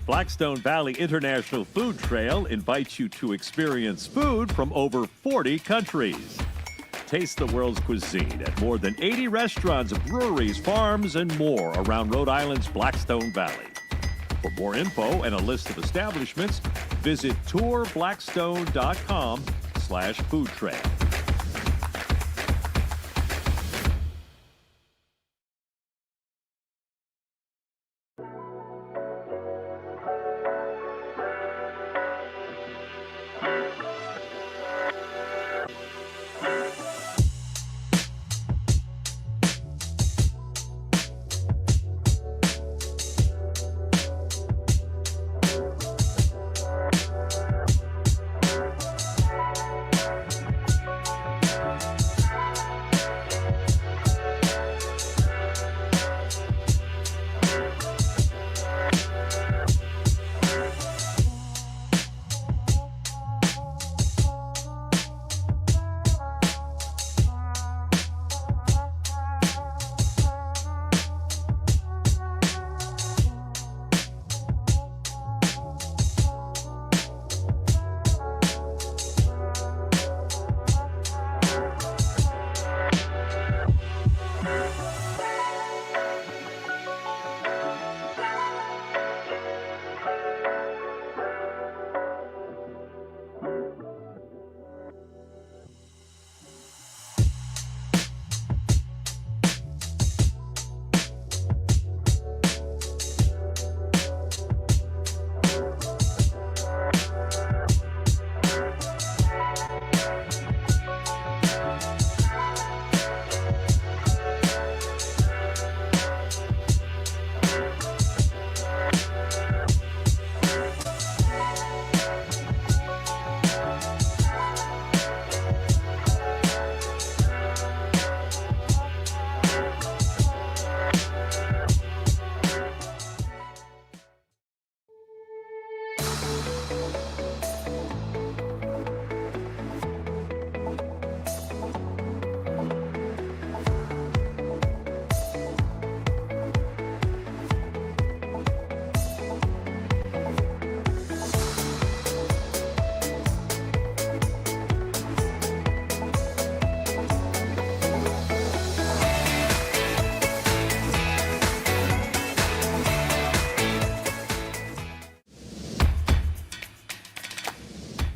Blackstone Valley International Food Trail invites you to experience food from over 40 countries. Taste the world's cuisine at more than 80 restaurants, breweries, farms, and more around Rhode Island's Blackstone Valley. For more info and a list of establishments, visit tourblackstone.com/food trail.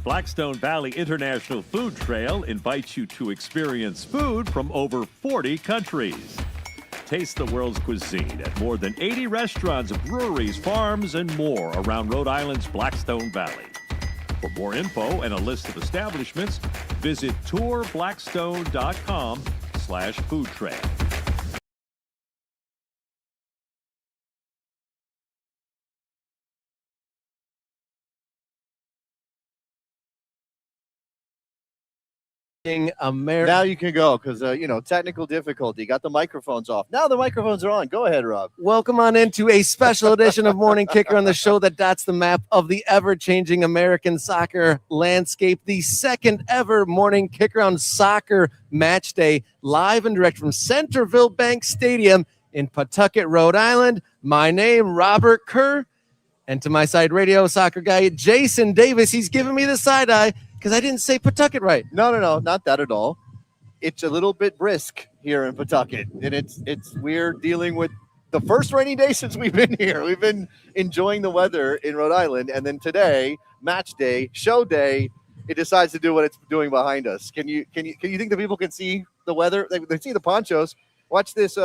Blackstone Valley International Food Trail invites you to experience food from over 40 countries. Taste the world's cuisine at more than 80 restaurants, breweries, farms, and more around Rhode Island's Blackstone Valley. For more info and a list of establishments, visit tourblackstone.com/food trail. Now you can go because, technical difficulty. Got the microphones off. Now the microphones are on. Go ahead, Rob. Welcome on into a special edition of Morning Kicker on the show that dots the map of the ever-changing American soccer landscape. The second ever Morning Kickaround Soccer Match Day, live and direct from Centreville Bank Stadium in Pawtucket, Rhode Island. My name, Robert Kerr. And to my side, radio soccer guy, Jason Davis. He's giving me the side eye because I didn't say Pawtucket right. No, not that at all. It's a little bit brisk here in Pawtucket, and it's we're dealing with the first rainy day since we've been here. We've been enjoying the weather in Rhode Island, and then today, match day, show day, it decides to do what it's doing behind us. Can you think the people can see the weather? They see the ponchos. Watch this.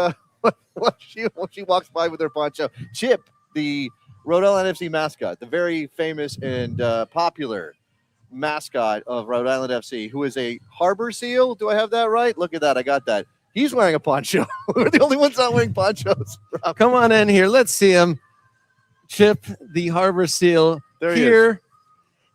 She walks by with her poncho. Chip, the Rhode Island FC mascot, the very famous and popular mascot of Rhode Island FC, who is a harbor seal. Do I have that right? Look at that. I got that. He's wearing a poncho. We're the only ones not wearing ponchos. Come on in here. Let's see him. Chip, the harbor seal. There here.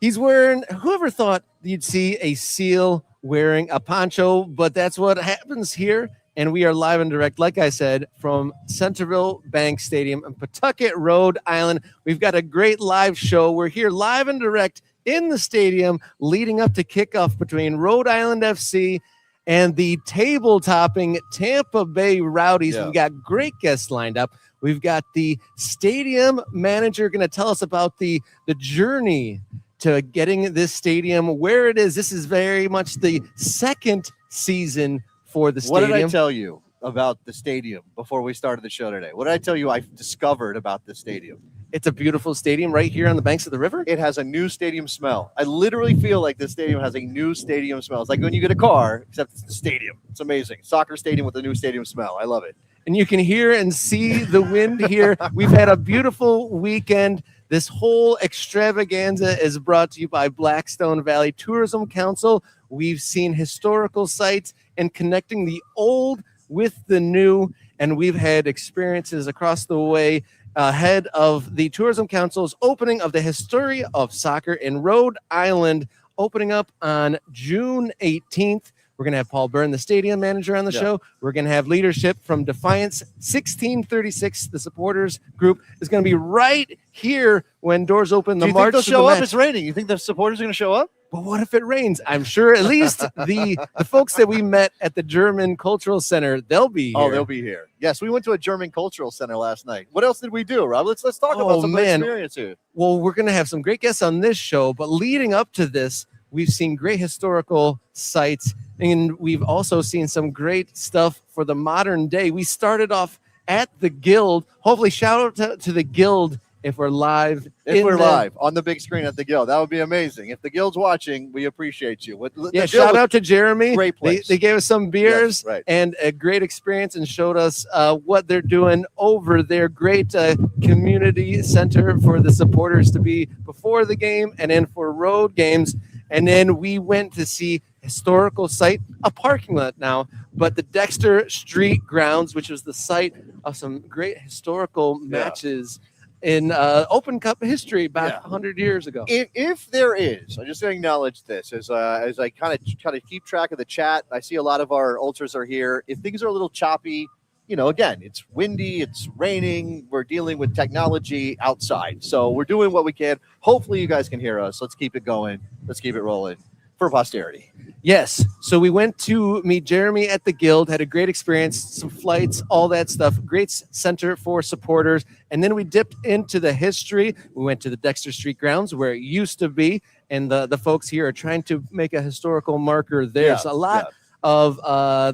He's wearing, whoever thought you'd see a seal wearing a poncho, but that's what happens here. And we are live and direct, like I said, from Centreville Bank Stadium in Pawtucket, Rhode Island. We've got a great live show. We're here live and direct in the stadium leading up to kickoff between Rhode Island FC and the table-topping Tampa Bay Rowdies. Yeah. We've got great guests lined up. We've got the stadium manager going to tell us about the journey to getting this stadium where it is. This is very much the second season for the stadium. What did I tell you about the stadium before we started the show today? What did I tell you I discovered about the stadium? It's a beautiful stadium right here on the banks of the river. It has a new stadium smell. I literally feel like this stadium has a new stadium smell. It's like when you get a car, except it's the stadium. It's amazing. Soccer stadium with a new stadium smell. I love it. And you can hear and see the wind here. We've had a beautiful weekend. This whole extravaganza is brought to you by Blackstone Valley Tourism Council. We've seen historical sites and connecting the old with the new, and we've had experiences across the way ahead of the Tourism Council's opening of the History of Soccer in Rhode Island, opening up on June 18th. We're going to have Paul Byrne, the stadium manager, on the show. We're going to have leadership from Defiance 1636. The supporters group is going to be right here when doors open. Do you think they'll show up? It's raining. You think the supporters are going to show up? But what if it rains? I'm sure at least the folks that we met at the German Cultural Center, they'll be here. Oh, they'll be here. Yes, we went to a German Cultural Center last night. What else did we do, Rob? Let's talk about some experience here. Well, we're going to have some great guests on this show, but leading up to this, we've seen great historical sites, and we've also seen some great stuff for the modern day. We started off at the Guild. Hopefully, shout out to the Guild if we're live. If we're live on the big screen at the Guild, that would be amazing. If the Guild's watching, we appreciate you. Shout out to Jeremy. Great place. They gave us some beers and a great experience and showed us what they're doing over there. Great community center for the supporters to be before the game and then for road games. And then we went to see historical site, a parking lot now, but the Dexter Street grounds, which was the site of some great historical matches in Open Cup history back 100 years ago. If there is, I'm just going to acknowledge this as I kind of keep track of the chat. I see a lot of our ultras are here. If things are a little choppy, again, it's windy, it's raining. We're dealing with technology outside. So we're doing what we can. Hopefully you guys can hear us. Let's keep it going. Let's keep it rolling for posterity. Yes. So we went to meet Jeremy at the Guild, had a great experience, some flights, all that stuff. Great center for supporters. And then we dipped into the history. We went to the Dexter Street grounds where it used to be. And the folks here are trying to make a historical marker there. So a lot of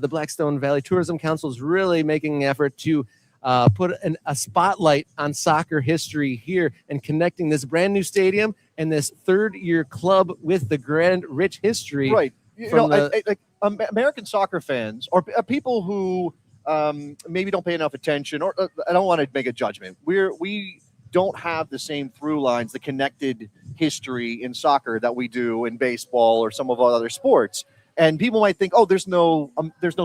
the Blackstone Valley Tourism Council is really making an effort to put a spotlight on soccer history here and connecting this brand new stadium and this third-year club with the grand, rich history. Right. American soccer fans or people who maybe don't pay enough attention, or I don't want to make a judgment. We don't have the same through lines, the connected history in soccer that we do in baseball or some of our other sports. And people might think, there's no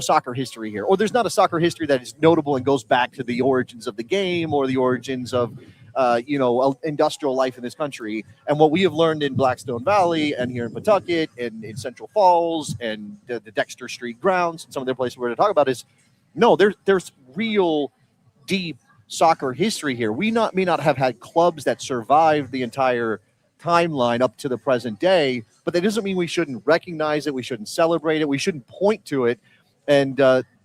soccer history here, or there's not a soccer history that is notable and goes back to the origins of the game or the origins of industrial life in this country. And what we have learned in Blackstone Valley and here in Pawtucket and in Central Falls and the Dexter Street grounds and some of the places we're going to talk about is, no, there's real deep soccer history here. We may not have had clubs that survived the entire timeline up to the present day, but that doesn't mean we shouldn't recognize it. We shouldn't celebrate it. We shouldn't point to it. And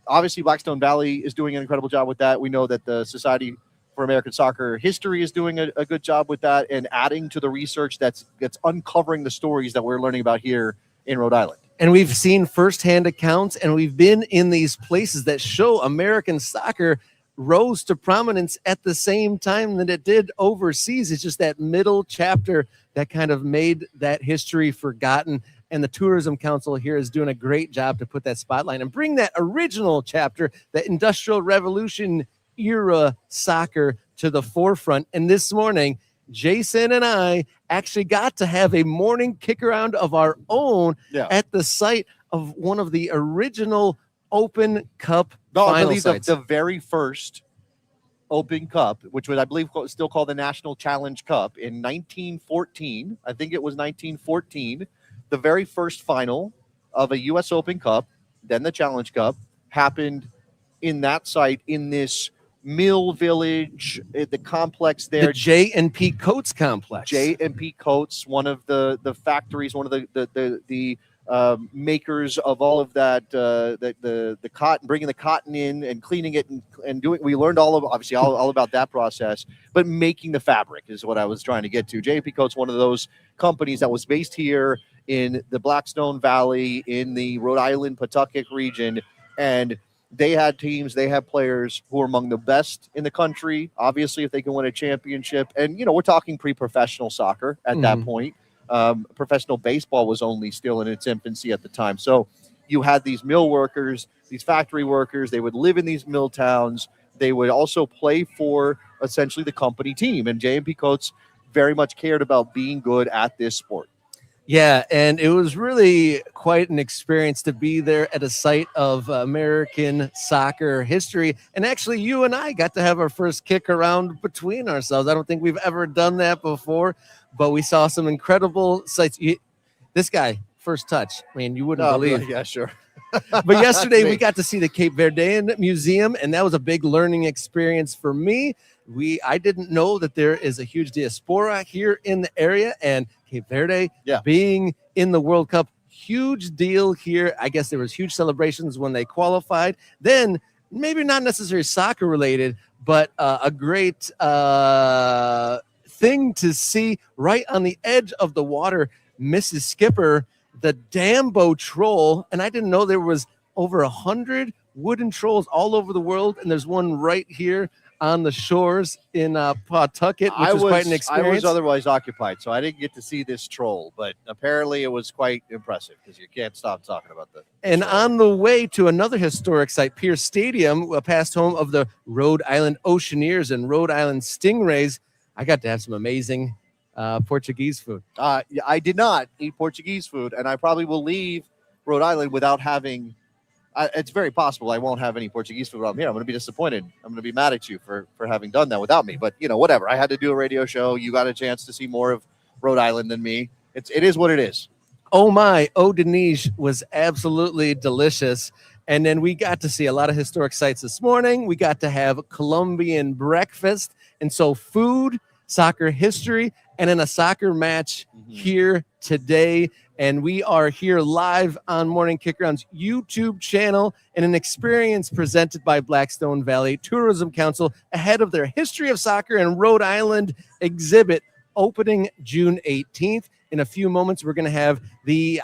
obviously Blackstone Valley is doing an incredible job with that. We know that the Society for American Soccer History is doing a good job with that and adding to the research that's uncovering the stories that we're learning about here in Rhode Island. And we've seen firsthand accounts, and we've been in these places that show American soccer rose to prominence at the same time that it did overseas. It's just that middle chapter that kind of made that history forgotten. And the Tourism Council here is doing a great job to put that spotlight and bring that original chapter, that Industrial Revolution era soccer, to the forefront. And this morning, Jason and I actually got to have a morning kick around of our own at the site of one of the original Open Cup final sites. The very first Open Cup, which was, I believe, still called the National Challenge Cup in 1914. I think it was 1914. The very first final of a U.S. Open Cup, then the Challenge Cup, happened in that site in this mill village, the complex there. The J&P Coates complex. J&P Coates, one of the factories, one of the makers of all of that, the cotton, bringing the cotton in and cleaning it and doing. We learned obviously all about that process, but making the fabric is what I was trying to get to. J&P Coat's one of those companies that was based here in the Blackstone Valley in the Rhode Island Pawtucket region, and they had teams, they had players who are among the best in the country. Obviously, if they can win a championship, and we're talking pre-professional soccer at that point. Professional baseball was only still in its infancy at the time. So you had these mill workers, these factory workers. They would live in these mill towns. They would also play for essentially the company team. And J&P Coats very much cared about being good at this sport. Yeah, and it was really quite an experience to be there at a site of American soccer history. And actually, you and I got to have our first kick around between ourselves. I don't think we've ever done that before, but we saw some incredible sights. This guy, first touch, I mean, you wouldn't believe. Yeah, sure. But yesterday we got to see the Cape Verdean Museum, and that was a big learning experience for me. I didn't know that there is a huge diaspora here in the area, and Cape Verde being in the World Cup, huge deal here. I guess there was huge celebrations when they qualified. Then maybe not necessarily soccer related, but a great thing to see right on the edge of the water, Mrs. Skipper, the Dambo troll. And I didn't know there was over 100 wooden trolls all over the world, and there's one right here on the shores in Pawtucket, which was quite an experience. I was otherwise occupied, so I didn't get to see this troll, but apparently it was quite impressive because you can't stop talking about that. And on the way to another historic site, Pierce Stadium, a past home of the Rhode Island Oceaneers and Rhode Island Stingrays, I got to have some amazing Portuguese food. I did not eat Portuguese food, and I probably will leave Rhode Island without having. It's very possible I won't have any Portuguese food while I'm here. I'm going to be disappointed. I'm going to be mad at you for having done that without me. But, whatever. I had to do a radio show. You got a chance to see more of Rhode Island than me. It is what it is. Oh, my. Eau de Neige was absolutely delicious. And then we got to see a lot of historic sites this morning. We got to have Colombian breakfast. And so food, soccer history, and then a soccer match here today. And we are here live on Morning Kickaround's YouTube channel in an experience presented by Blackstone Valley Tourism Council ahead of their History of Soccer in Rhode Island exhibit opening June 18th. In a few moments, we're going to have the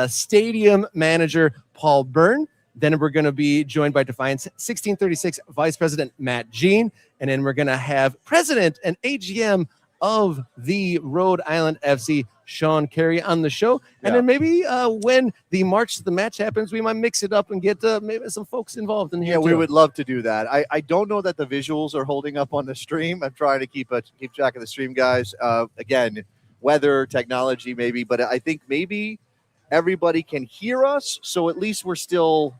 stadium manager, Paul Byrne. Then we're going to be joined by Defiance 1636 Vice President Matt Jean. And then we're going to have President and AGM of the Rhode Island FC, Sean Carey, on the show. And then maybe when the March to the Match happens, we might mix it up and get maybe some folks involved in here. Yeah, we would love to do that. I don't know that the visuals are holding up on the stream. I'm trying to keep track of the stream, guys. Again, weather, technology, maybe, but I think maybe everybody can hear us, so at least we're still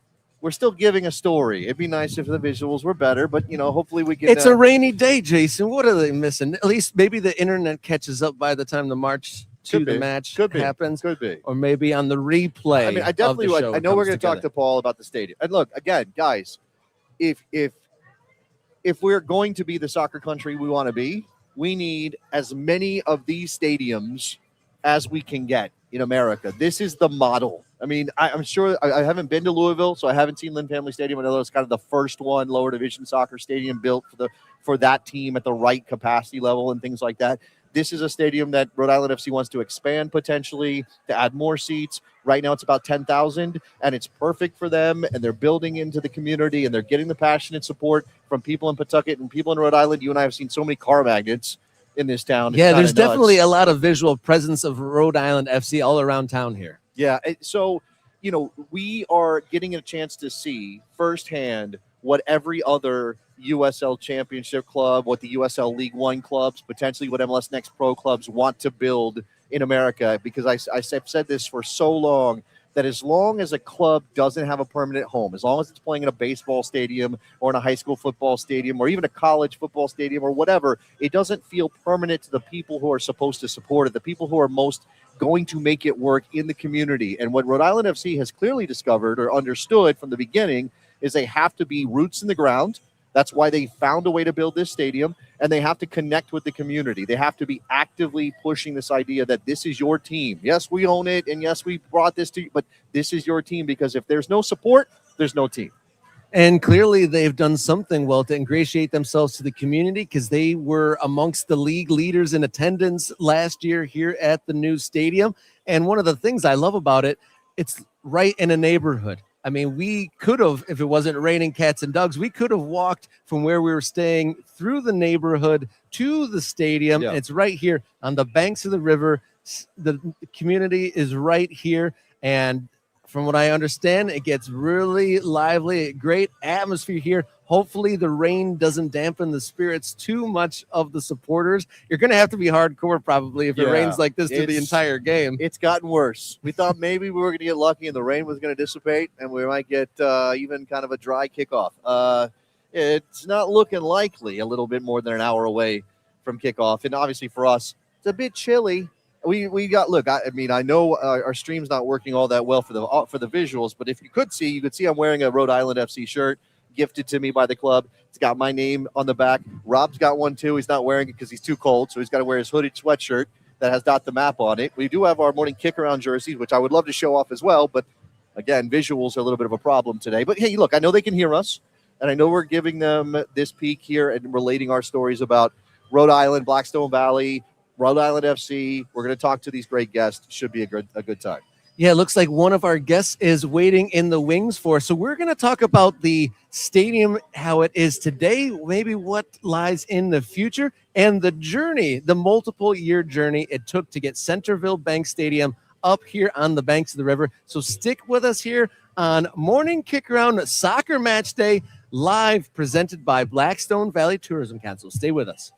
giving a story. It'd be nice if the visuals were better, but hopefully we can. It's a rainy day, Jason. What are they missing? At least maybe the internet catches up by the time the March to the match happens. Could be. Or maybe on the replay. I mean, I definitely would. I know we're going to talk to Paul about the stadium. And look, again, guys, if we're going to be the soccer country we want to be, we need as many of these stadiums as we can get in America. This is the model. I mean, I'm sure I haven't been to Louisville, so I haven't seen Lynn Family Stadium. I know it's kind of the first one, lower division soccer stadium built for that team at the right capacity level and things like that. This is a stadium that Rhode Island FC wants to expand potentially to add more seats. Right now it's about 10,000, and it's perfect for them, and they're building into the community, and they're getting the passionate support from people in Pawtucket and people in Rhode Island. You and I have seen so many car magnets in this town. Yeah, there's definitely a lot of visual presence of Rhode Island FC all around town here. Yeah, so, we are getting a chance to see firsthand what every other USL Championship club, what the USL League One clubs, potentially what MLS Next Pro clubs want to build in America, because I've said this for so long, that as long as a club doesn't have a permanent home, as long as it's playing in a baseball stadium or in a high school football stadium or even a college football stadium or whatever, it doesn't feel permanent to the people who are supposed to support it, the people who are most going to make it work in the community. And what Rhode Island FC has clearly discovered or understood from the beginning is they have to be roots in the ground. That's why they found a way to build this stadium, and they have to connect with the community. They have to be actively pushing this idea that this is your team. Yes, we own it, and yes, we brought this to you, but this is your team, because if there's no support, there's no team. And clearly they've done something well to ingratiate themselves to the community, because they were amongst the league leaders in attendance last year here at the new stadium. And one of the things I love about it, it's right in a neighborhood. I mean, we could have, if it wasn't raining cats and dogs, we could have walked from where we were staying through the neighborhood to the stadium. Yeah. It's right here on the banks of the river. The community is right here. And from what I understand, it gets really lively, great atmosphere here. Hopefully the rain doesn't dampen the spirits too much of the supporters. You're going to have to be hardcore probably if it rains like this through the entire game. It's gotten worse. We thought maybe we were going to get lucky and the rain was going to dissipate and we might get even kind of a dry kickoff. It's not looking likely a little bit more than an hour away from kickoff. And obviously for us, it's a bit chilly. We got, look, I mean, I know our stream's not working all that well for the visuals, but if you could see I'm wearing a Rhode Island FC shirt gifted to me by the club. It's got my name on the back. Rob's got one too. He's not wearing it because he's too cold, so he's got to wear his hooded sweatshirt that has Dot the Map on it. We do have our morning kick-around jerseys, which I would love to show off as well, but again, visuals are a little bit of a problem today. But hey, look, I know they can hear us, and I know we're giving them this peek here and relating our stories about Rhode Island, Blackstone Valley, Rhode Island FC. We're going to talk to these great guests. Should be a good time. Yeah, it looks like one of our guests is waiting in the wings for us. So we're going to talk about the stadium, how it is today, maybe what lies in the future, and the journey, the multiple-year journey it took to get Centreville Bank Stadium up here on the banks of the river. So stick with us here on Morning Kickaround Soccer Match Day, live presented by Blackstone Valley Tourism Council. Stay with us.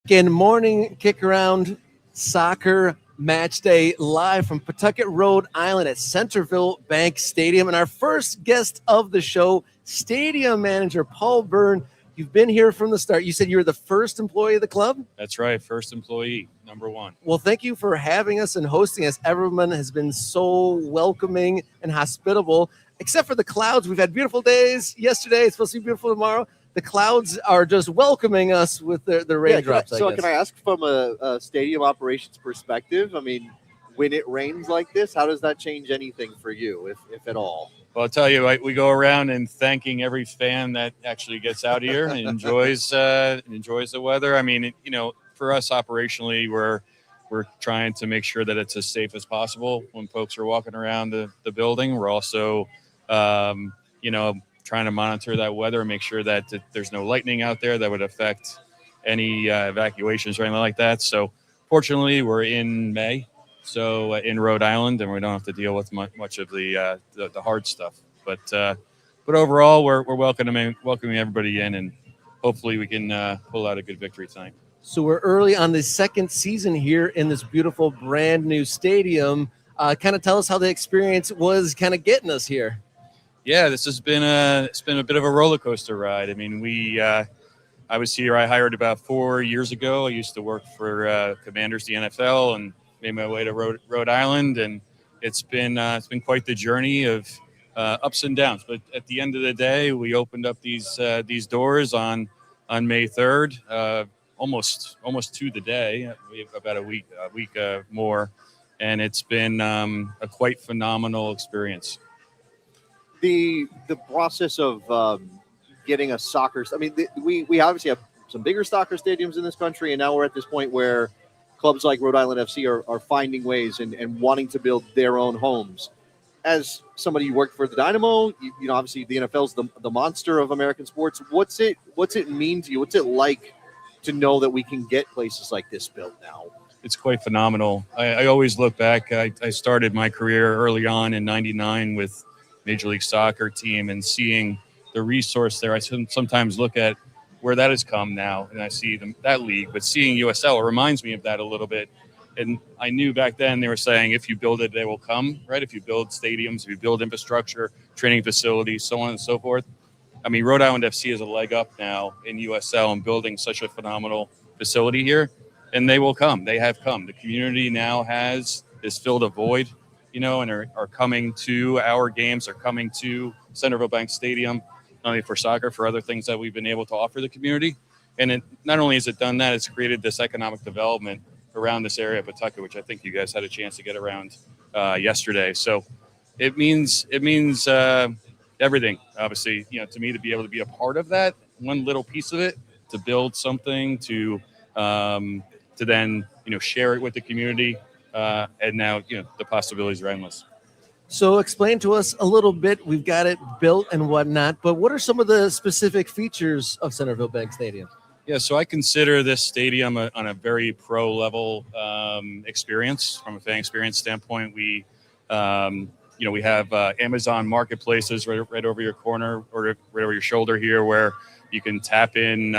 Again, Morning Kickaround Soccer Match Day, live from Pawtucket, Rhode Island at Centreville Bank Stadium. And our first guest of the show, stadium manager Paul Byrne. You've been here from the start. You said you were the first employee of the club? That's right. First employee, number one. Well, thank you for having us and hosting us. Everyone has been so welcoming and hospitable, except for the clouds. We've had beautiful days yesterday. It's supposed to be beautiful tomorrow. The clouds are just welcoming us with the raindrops. Can I ask from a stadium operations perspective? I mean, when it rains like this, how does that change anything for you, if at all? Well, I'll tell you, we go around and thanking every fan that actually gets out here and enjoys the weather. I mean, for us operationally, we're trying to make sure that it's as safe as possible when folks are walking around the building. We're also, trying to monitor that weather and make sure that there's no lightning out there that would affect any evacuations or anything like that. So fortunately, we're in May, So in Rhode Island, and we don't have to deal with much of the hard stuff. But overall, we're welcoming everybody in, and hopefully we can pull out a good victory tonight. So we're early on the second season here in this beautiful brand new stadium. Kind of tell us how the experience was kind of getting us here. Yeah, this has been it's been a bit of a roller coaster ride. I mean, I was here. I hired about 4 years ago. I used to work for Commanders, the NFL, and made my way to Rhode Island, and it's been quite the journey of ups and downs. But at the end of the day, we opened up these doors on May 3rd, almost to the day. We have about a week more, and it's been a quite phenomenal experience. The process of getting a soccer. I mean, we obviously have some bigger soccer stadiums in this country, and now we're at this point where clubs like Rhode Island FC are finding ways and wanting to build their own homes. As somebody who worked for the Dynamo, you know, obviously the NFL's the monster of American sports. What's it mean to you? What's it like to know that we can get places like this built now? It's quite phenomenal. I always look back. I started my career early on in '99 with Major League Soccer team, and seeing the resource there, I sometimes look at where that has come now, and I see that league. But seeing USL reminds me of that a little bit. And I knew back then they were saying, if you build it, they will come, right? If you build stadiums, if you build infrastructure, training facilities, so on and so forth. I mean, Rhode Island FC has a leg up now in USL and building such a phenomenal facility here, and they will come. They have come. The community now has filled a void, you know, and are coming to our games, are coming to Centreville Bank Stadium, not only for soccer, for other things that we've been able to offer the community. And it not only has it done that, it's created this economic development around this area of Pawtucket, which I think you guys had a chance to get around yesterday. So it means everything, obviously, you know, to me, to be able to be a part of that, one little piece of it, to build something, to then, you know, share it with the community. And now, you know, the possibilities are endless. So explain to us a little bit. We've got it built and whatnot, but what are some of the specific features of Centreville Bank Stadium? Yeah, so I consider this stadium on a very pro level experience from a fan experience standpoint. We, you know, we have Amazon marketplaces right over your corner or right over your shoulder here, where you can tap in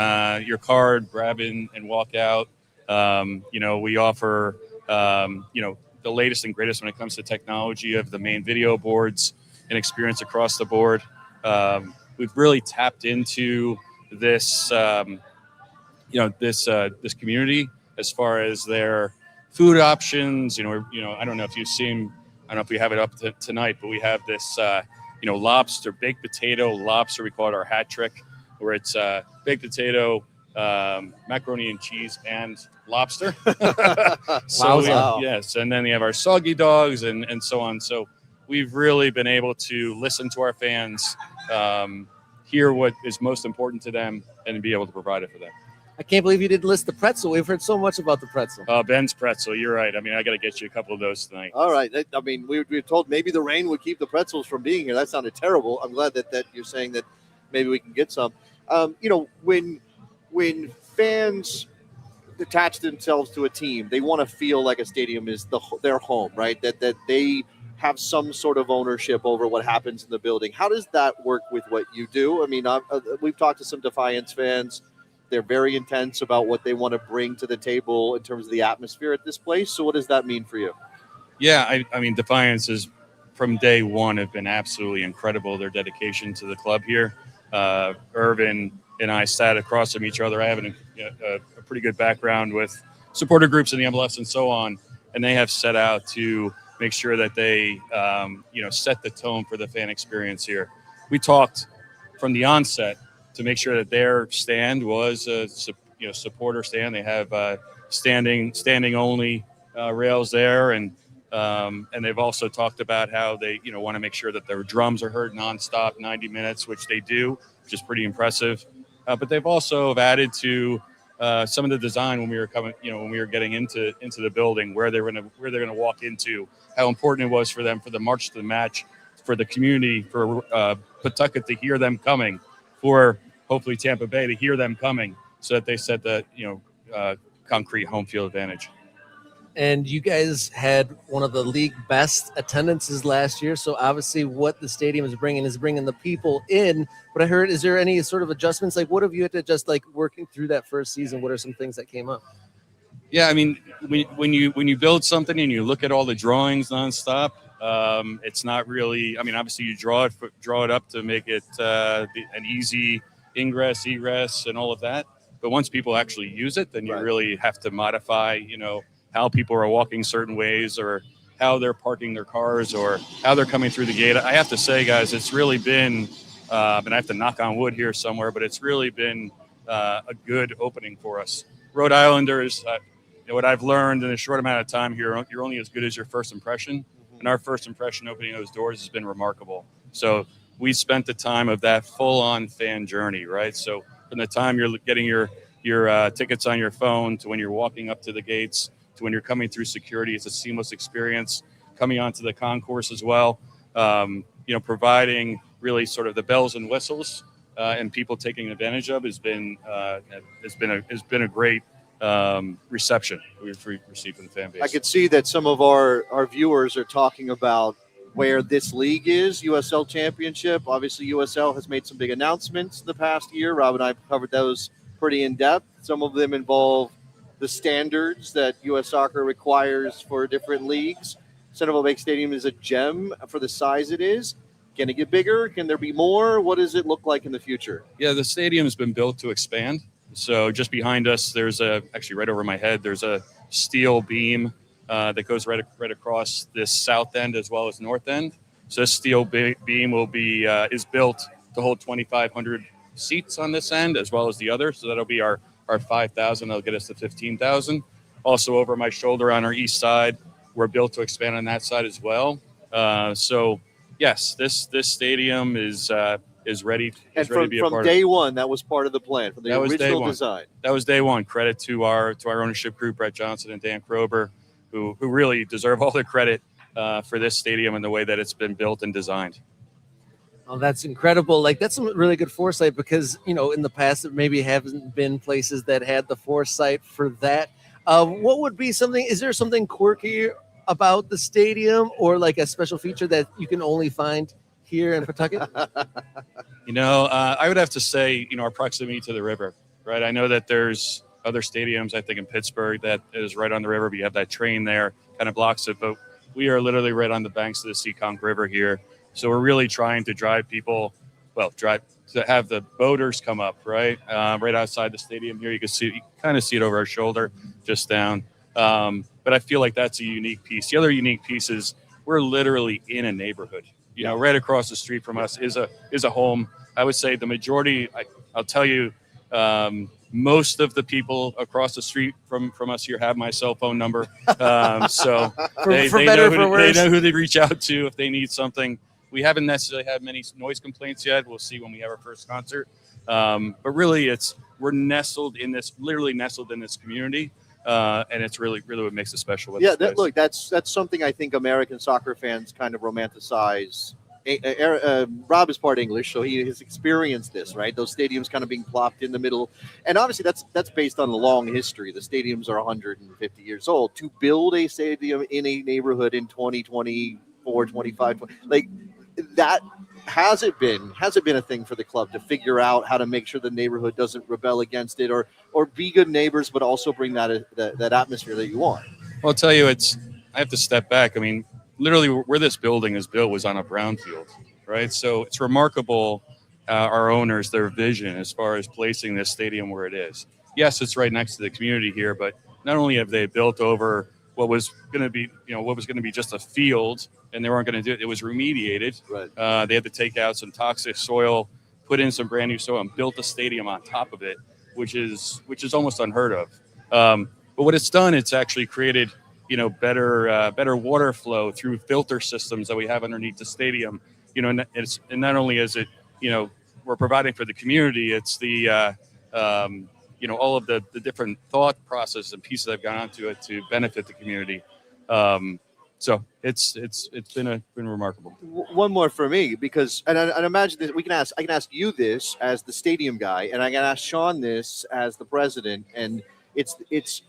your card, grab in, and walk out. You know, we offer, you know, the latest and greatest when it comes to technology of the main video boards and experience across the board. We've really tapped into this, you know, this community as far as their food options. You know, I don't know if you've seen, I don't know if we have it up tonight, but we have this, you know, baked potato lobster. We call it our hat trick, where it's baked potato, macaroni and cheese, and lobster. So wow. Yes, and then we have our soggy dogs and so on. So we've really been able to listen to our fans, hear what is most important to them, and be able to provide it for them. I can't believe you didn't list the pretzel. We've heard so much about the pretzel. Ben's pretzel, you're right. I mean, I got to get you a couple of those tonight. All right. I mean, we were told maybe the rain would keep the pretzels from being here. That sounded terrible. I'm glad that you're saying that maybe we can get some. You know, when fans attach themselves to a team, they want to feel like a stadium is their home, right? That they have some sort of ownership over what happens in the building. How does that work with what you do? I mean, we've talked to some Defiance fans. They're very intense about what they want to bring to the table in terms of the atmosphere at this place. So what does that mean for you? Yeah, I mean, Defiance is, from day one, have been absolutely incredible, their dedication to the club here. Irvin and I sat across from each other. I have a pretty good background with supporter groups in the MLS and so on, and they have set out to make sure that they, you know, set the tone for the fan experience here. We talked from the onset to make sure that their stand was a supporter stand. They have standing only rails there, and they've also talked about how they, you know, want to make sure that their drums are heard nonstop, 90 minutes, which they do, which is pretty impressive. But they've also added to some of the design when we were coming, you know, when we were getting into the building, where they're going to walk into, how important it was for them for the march to the match, for the community, for Pawtucket to hear them coming, for hopefully Tampa Bay to hear them coming, so that they set the, you know, concrete home field advantage. And you guys had one of the league best attendances last year. So obviously what the stadium is bringing the people in. But I heard, is there any sort of adjustments? Like what have you had to just like working through that first season? What are some things that came up? Yeah, I mean, when you build something and you look at all the drawings nonstop, it's not really. I mean, obviously you draw it up to make it an easy ingress, egress, and all of that. But once people actually use it, then you really have to modify, how people are walking certain ways, or how they're parking their cars, or how they're coming through the gate. I have to say, guys, it's really been, and I have to knock on wood here somewhere, but it's really been a good opening for us. Rhode Islanders. What I've learned in a short amount of time here, you're only as good as your first impression. And our first impression opening those doors has been remarkable. So we spent the time of that full-on fan journey, right? So from the time you're getting your tickets on your phone to when you're walking up to the gates to when you're coming through security, it's a seamless experience. Coming onto the concourse as well, providing really sort of the bells and whistles and people taking advantage of has been a great reception we've received from the fan base. I could see that some of our viewers are talking about where this league is, USL Championship. Obviously, USL has made some big announcements the past year. Rob and I covered those pretty in depth. Some of them involve the standards that U.S. Soccer requires for different leagues. Centreville Bank Stadium is a gem for the size it is. Can it get bigger? Can there be more? What does it look like in the future? Yeah, the stadium's been built to expand. So just behind us, there's actually right over my head, there's a steel beam that goes right across this south end as well as north end. So this steel beam will be is built to hold 2,500 seats on this end as well as the other. So that'll be our 5,000. That'll get us to 15,000. Also over my shoulder on our east side, we're built to expand on that side as well. So yes, this stadium is ready to be a part of it. From day one, that was part of the plan, from the original design. That was day one. Credit to our ownership group, Brett Johnson and Dan Krober, who really deserve all the credit for this stadium and the way that it's been built and designed. Oh, that's incredible. Like, that's some really good foresight because, in the past, it maybe haven't been places that had the foresight for that. What would be something, is there something quirky about the stadium or like a special feature that you can only find here in Pawtucket? I would have to say, our proximity to the river, right? I know that there's other stadiums, I think in Pittsburgh, that is right on the river, but you have that train there, kind of blocks it. But we are literally right on the banks of the Seekonk River here. So we're really trying to drive people, to have the boaters come up, right? Right outside the stadium here. You can kind of see it over our shoulder, just down. But I feel like that's a unique piece. The other unique piece is we're literally in a neighborhood. Right across the street from us is a home. I would say the majority, I'll tell you, most of the people across the street from us here have my cell phone number. So they know who they reach out to if they need something. We haven't necessarily had many noise complaints yet. We'll see when we have our first concert. But really, we're literally nestled in this community. And it's really what makes it special. That's something I think American soccer fans kind of romanticize. Rob is part English, so he has experienced this, right? Those stadiums kind of being plopped in the middle. And obviously that's based on a long history. The stadiums are 150 years old. To build a stadium in a neighborhood in 2024, 25, like that, has it been a thing for the club to figure out how to make sure the neighborhood doesn't rebel against it or be good neighbors, but also bring that atmosphere that you want? Well, I'll tell you, I have to step back. I mean, literally where this building is built was on a brownfield, right? So it's remarkable, our owners, their vision as far as placing this stadium where it is. Yes, it's right next to the community here, but not only have they built over what was going to be just a field, and they weren't going to do it. It was remediated. Right. They had to take out some toxic soil, put in some brand new soil, and built a stadium on top of it, which is almost unheard of. But what it's done, it's actually created, better water flow through filter systems that we have underneath the stadium. And not only is it, we're providing for the community, it's the all of the different thought process and pieces that have gone onto it to benefit the community. So it's been remarkable. One more for me, because and imagine that I can ask you this as the stadium guy, and I can ask Sean this as the president, and it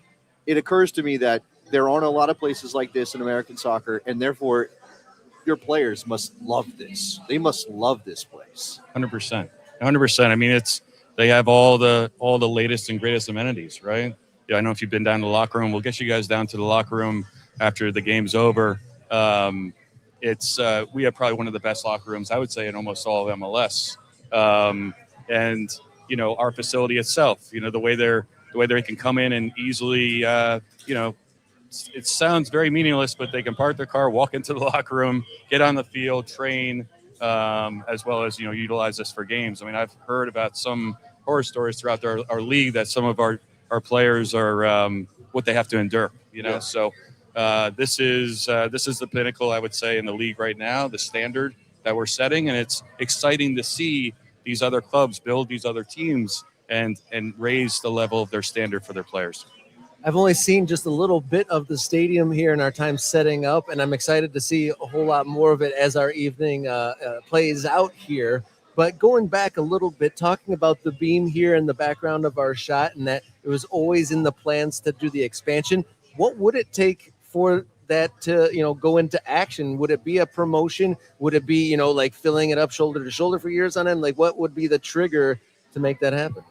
occurs to me that there aren't a lot of places like this in American soccer, and therefore your players must love this. They must love this place. 100%. 100%. I mean, they have all the latest and greatest amenities, right? Yeah, I know if you've been down to the locker room, we'll get you guys down to the locker room after the game's over. We have probably one of the best locker rooms, I would say, in almost all of MLS. And our facility itself, the way they can come in and easily, it sounds very meaningless, but they can park their car, walk into the locker room, get on the field, train, as well as utilize this for games. I mean, I've heard about some horror stories throughout our league that some of our players are what they have to endure. Yeah. So this is the pinnacle, I would say, in the league right now, the standard that we're setting, and it's exciting to see these other clubs build these other teams and raise the level of their standard for their players. I've only seen just a little bit of the stadium here in our time setting up, and I'm excited to see a whole lot more of it as our evening plays out here. But going back a little bit, talking about the beam here in the background of our shot, and that it was always in the plans to do the expansion. What would it take for that to go into action? Would it be a promotion? Would it be like filling it up shoulder to shoulder for years on end? Like, what would be the trigger to make that happen?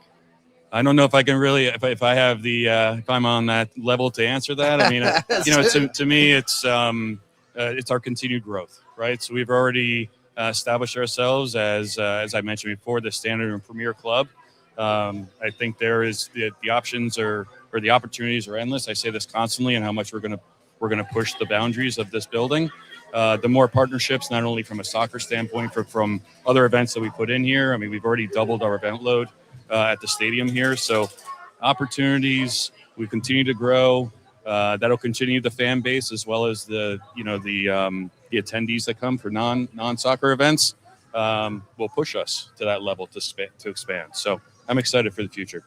I don't know if I can really, if I have if I'm on that level to answer that. I mean, to me, it's our continued growth, right? So we've already established ourselves as I mentioned before, the standard and premier club. I think there is the options or the opportunities are endless. I say this constantly, and how much we're going to push the boundaries of this building. The more partnerships, not only from a soccer standpoint, but from other events that we put in here. I mean, we've already doubled our event load at the stadium here. So opportunities, we continue to grow. That'll continue the fan base as well as the attendees that come for non-soccer events. Will push us to that level to expand. So I'm excited for the future.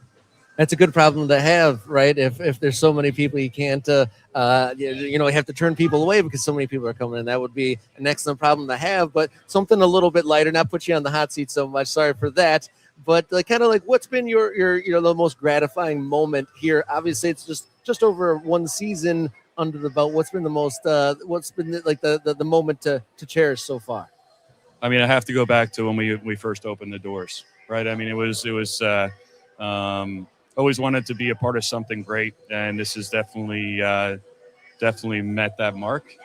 That's a good problem to have, right? If there's so many people, you can't, you have to turn people away because so many people are coming in. That would be an excellent problem to have, but something a little bit lighter, not put you on the hot seat so much. Sorry for that. But what's been your the most gratifying moment here? Obviously, it's just over one season under the belt. What's been the most, what's been the moment to cherish so far? I mean, I have to go back to when we first opened the doors, right? I mean, it was always wanted to be a part of something great, and this has definitely met that mark.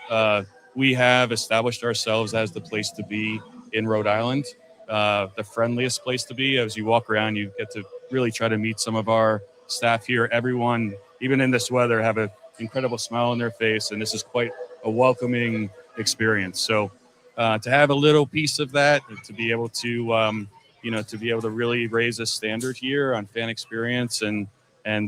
We have established ourselves as the place to be in Rhode Island, the friendliest place to be. As you walk around, you get to really try to meet some of our staff here. Everyone, even in this weather, have an incredible smile on their face, and this is quite a welcoming experience. So to have a little piece of that, to be able to really raise a standard here on fan experience and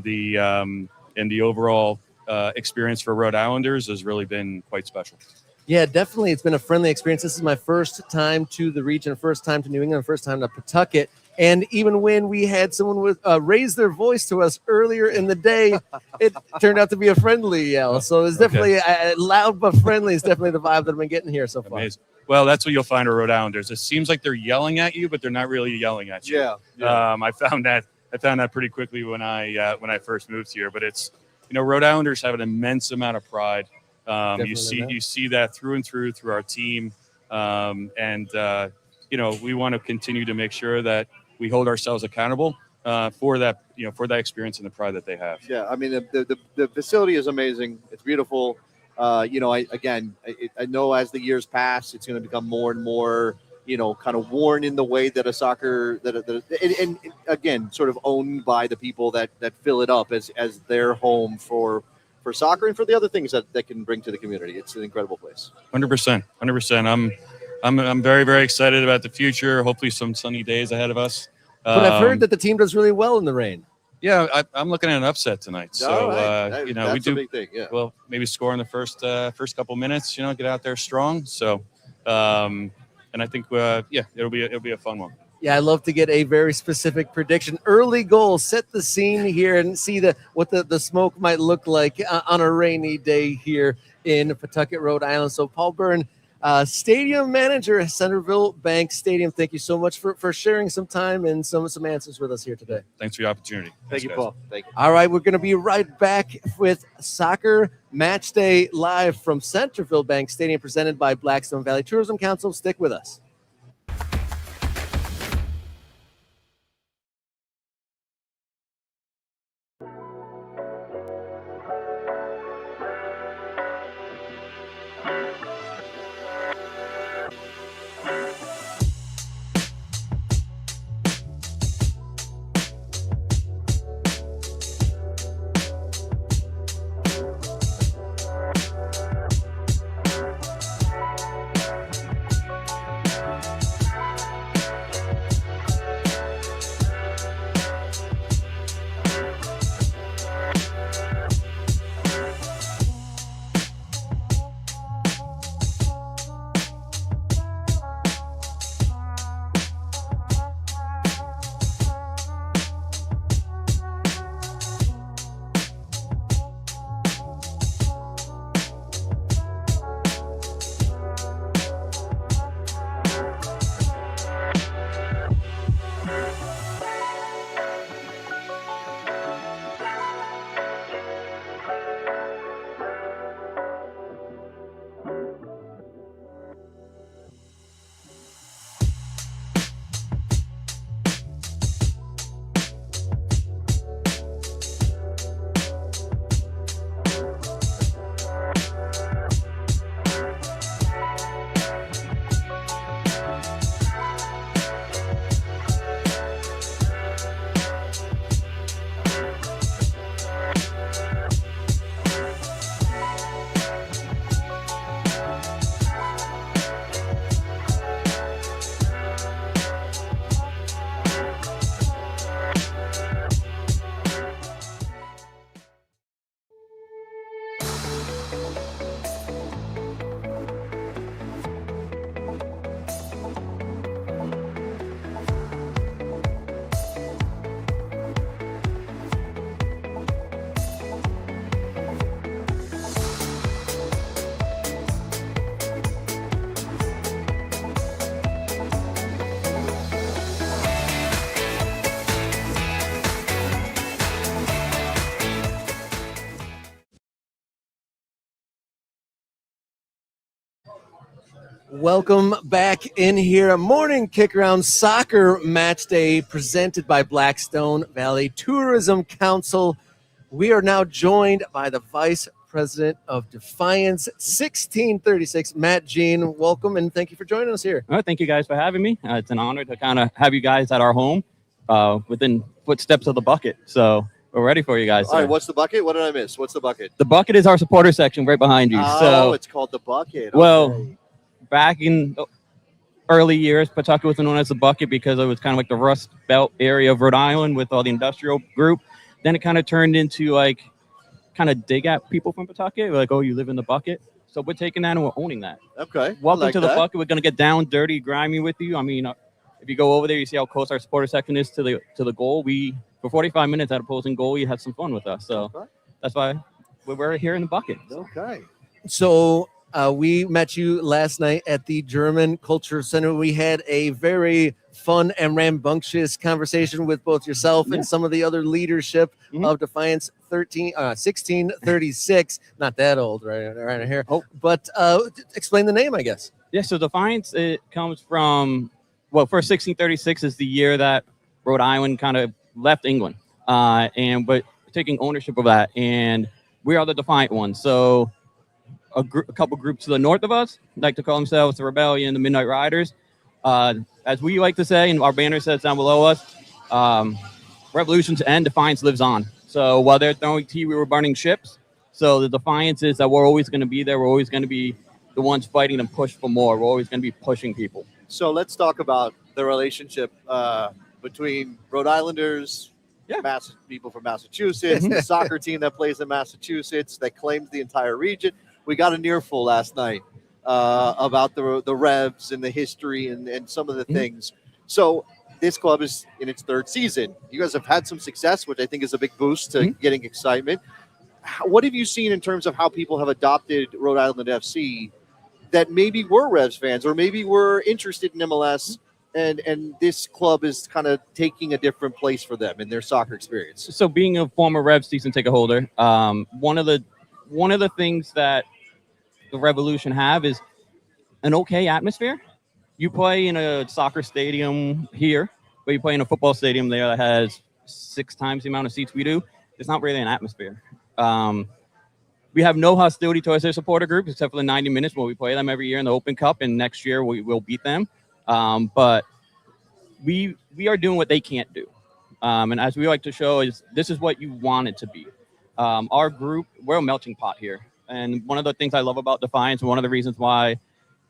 the overall experience for Rhode Islanders has really been quite special. Yeah, definitely. It's been a friendly experience. This is my first time to the region, first time to New England, first time to Pawtucket. And even when we had someone raise their voice to us earlier in the day, it turned out to be a friendly yell. So it's definitely loud but friendly is definitely the vibe that I've been getting here so far. Amazing. Well, that's what you'll find at Rhode Islanders. It seems like they're yelling at you, but they're not really yelling at you. Yeah. I found that pretty quickly when I first moved here. But it's Rhode Islanders have an immense amount of pride. You see that through and through our team, and we want to continue to make sure that we hold ourselves accountable for that experience and the pride that they have. Yeah, I mean the facility is amazing. It's beautiful. I know as the years pass, it's going to become more and more, kind of worn in the way that a soccer and again, sort of owned by the people that fill it up as their home for soccer and for the other things that can bring to the community. It's an incredible place. 100%. I'm very, very excited about the future. Hopefully some sunny days ahead of us. But I've heard that the team does really well in the rain. Yeah, I'm looking at an upset tonight. So, right. That's we do. A big thing, yeah. Well, maybe score in the first couple minutes. Get out there strong. So, and I think it'll be a fun one. Yeah, I love to get a very specific prediction. Early goal, set the scene here and see what the smoke might look like on a rainy day here in Pawtucket, Rhode Island. So, Paul Byrne, Stadium manager, Centreville Bank Stadium. Thank you so much for sharing some time and some answers with us here today. Thanks for the opportunity. Thank you, guys. Paul. Thank you. All right, we're going to be right back with Soccer Match Day live from Centreville Bank Stadium, presented by Blackstone Valley Tourism Council. Stick with us. Welcome back in here. A morning Kickaround Soccer Match Day presented by Blackstone Valley Tourism Council. We are now joined by the Vice President of Defiance 1636, Matt Jean. Welcome and thank you for joining us here. Thank you guys for having me. It's an honor to kind of have you guys at our home within footsteps of the bucket. So we're ready for you guys. All right, what's the bucket? What did I miss? What's the bucket? The bucket is our supporter section right behind you. Oh, so it's called the bucket. Well, Okay. back in the early years, Pawtucket was known as the bucket because it was kind of like the Rust Belt area of Rhode Island with all the industrial group. Then it kind of turned into like kind of dig at people from Pawtucket. We're like, oh, you live in the bucket. So we're taking that and we're owning that. Okay. Welcome like to the that. bucket. We're going to get down, dirty, grimy with you. I mean, if you go over there, you see how close our supporter section is to the goal. We, for 45 minutes at opposing goal, you had some fun with us. So Okay. that's why we're here in the bucket. Okay. So we met you last night at the German Culture Center. We had a very fun and rambunctious conversation with both yourself and some of the other leadership of Defiance 1636. Not that old, right here. Oh. But explain the name, I guess. Yeah, so Defiance, it comes from, well, first 1636 is the year that Rhode Island kind of left England. But we're taking ownership of that, and we are the Defiant ones. So a couple groups to the north of us like to call themselves the Rebellion, the Midnight Riders. As we like to say, and our banner says down below us, revolutions end, Defiance lives on. So while they're throwing tea, we were burning ships. So the Defiance is that we're always going to be there. We're always going to be the ones fighting and push for more. We're always going to be pushing people. So let's talk about the relationship between Rhode Islanders, people from Massachusetts, the soccer team that plays in Massachusetts that claims the entire region. We got an earful last night about the Revs and the history and some of the things. So this club is in its third season. You guys have had some success, which I think is a big boost to getting excitement. What have you seen in terms of how people have adopted Rhode Island FC that maybe were Revs fans or maybe were interested in MLS, and this club is kind of taking a different place for them in their soccer experience. So being a former Revs season ticket holder, one of the things that the Revolution have is an okay atmosphere. You play in a soccer stadium here, but you play in a football stadium there that has 6 times the amount of seats we do. There's not really an atmosphere. We have no hostility towards their supporter group except for the 90 minutes where we play them every year in the Open Cup, and next year we will beat them. But we are doing what they can't do. And as we like to show, is this is what you want it to be. Our group, we're a melting pot here. And one of the things I love about Defiance, and one of the reasons why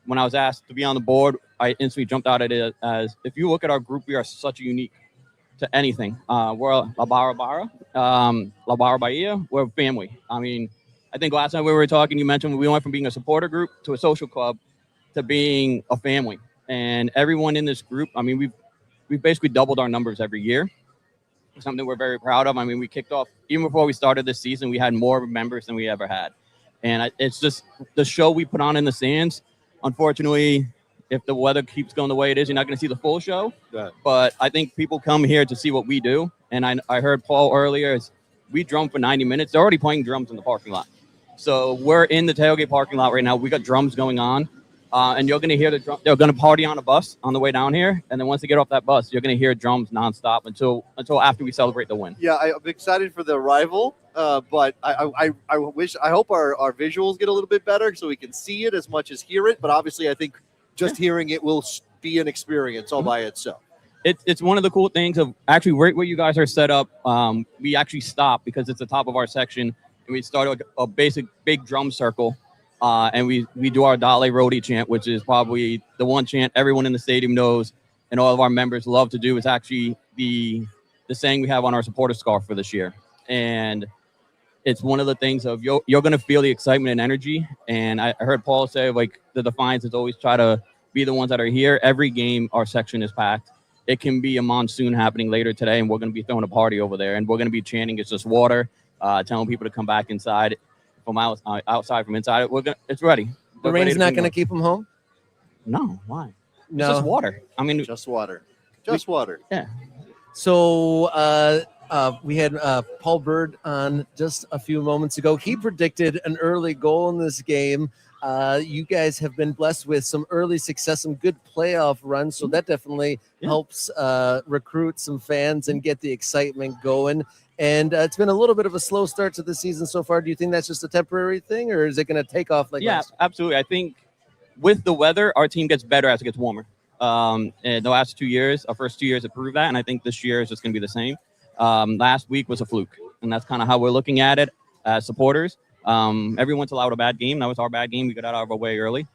when I was asked to be on the board, I instantly jumped out at it as, if you look at our group, we are such a unique to anything. We're La Barra Bahia, we're a family. I mean, I think last time we were talking, you mentioned we went from being a supporter group to a social club to being a family. And everyone in this group, I mean, we've basically doubled our numbers every year. Something we're very proud of. I mean, we kicked off, even before we started this season, we had more members than we ever had. And it's just the show we put on in the stands. Unfortunately, if the weather keeps going the way it is, you're not going to see the full show. Yeah. But I think people come here to see what we do. And I heard Paul earlier, we drum for 90 minutes. They're already playing drums in the parking lot. So we're in the tailgate parking lot right now. We got drums going on. And you're going to hear the drum. They're going to party on a bus on the way down here. And then once they get off that bus, you're going to hear drums nonstop until after we celebrate the win. Yeah, I'm excited for the arrival, but I hope our visuals get a little bit better so we can see it as much as hear it. But obviously, I think just hearing it will be an experience all by itself. It's one of the cool things of actually right where you guys are set up. We actually stop because it's the top of our section, and we start a basic big drum circle. And we do our Dale Rhodey chant, which is probably the one chant everyone in the stadium knows and all of our members love to do. Is actually the saying we have on our supporter scarf for this year. And it's one of the things of you're going to feel the excitement and energy. And I heard Paul say, like, the Defiance is always try to be the ones that are here. Every game, our section is packed. It can be a monsoon happening later today, and we're going to be throwing a party over there. And we're going to be chanting, it's just water, telling people to come back inside. From outside, from inside, it's ready. The rain's not going to keep them home? No, why? No. It's just water. I mean, Just water. Just water. yeah. So we had Paul Bird on just a few moments ago. He predicted an early goal in this game. You guys have been blessed with some early success, some good playoff runs, so that definitely helps recruit some fans and get the excitement going. And it's been a little bit of a slow start to the season so far. Do you think that's just a temporary thing, or is it going to take off like Yeah, last? absolutely. I think with the weather, our team gets better as it gets warmer. And the last 2 years, our first 2 years have proved that, and I think this year is just going to be the same. Last week was a fluke, and that's kind of how we're looking at it as supporters. Everyone's allowed a bad game. That was our bad game. We got out of our way early.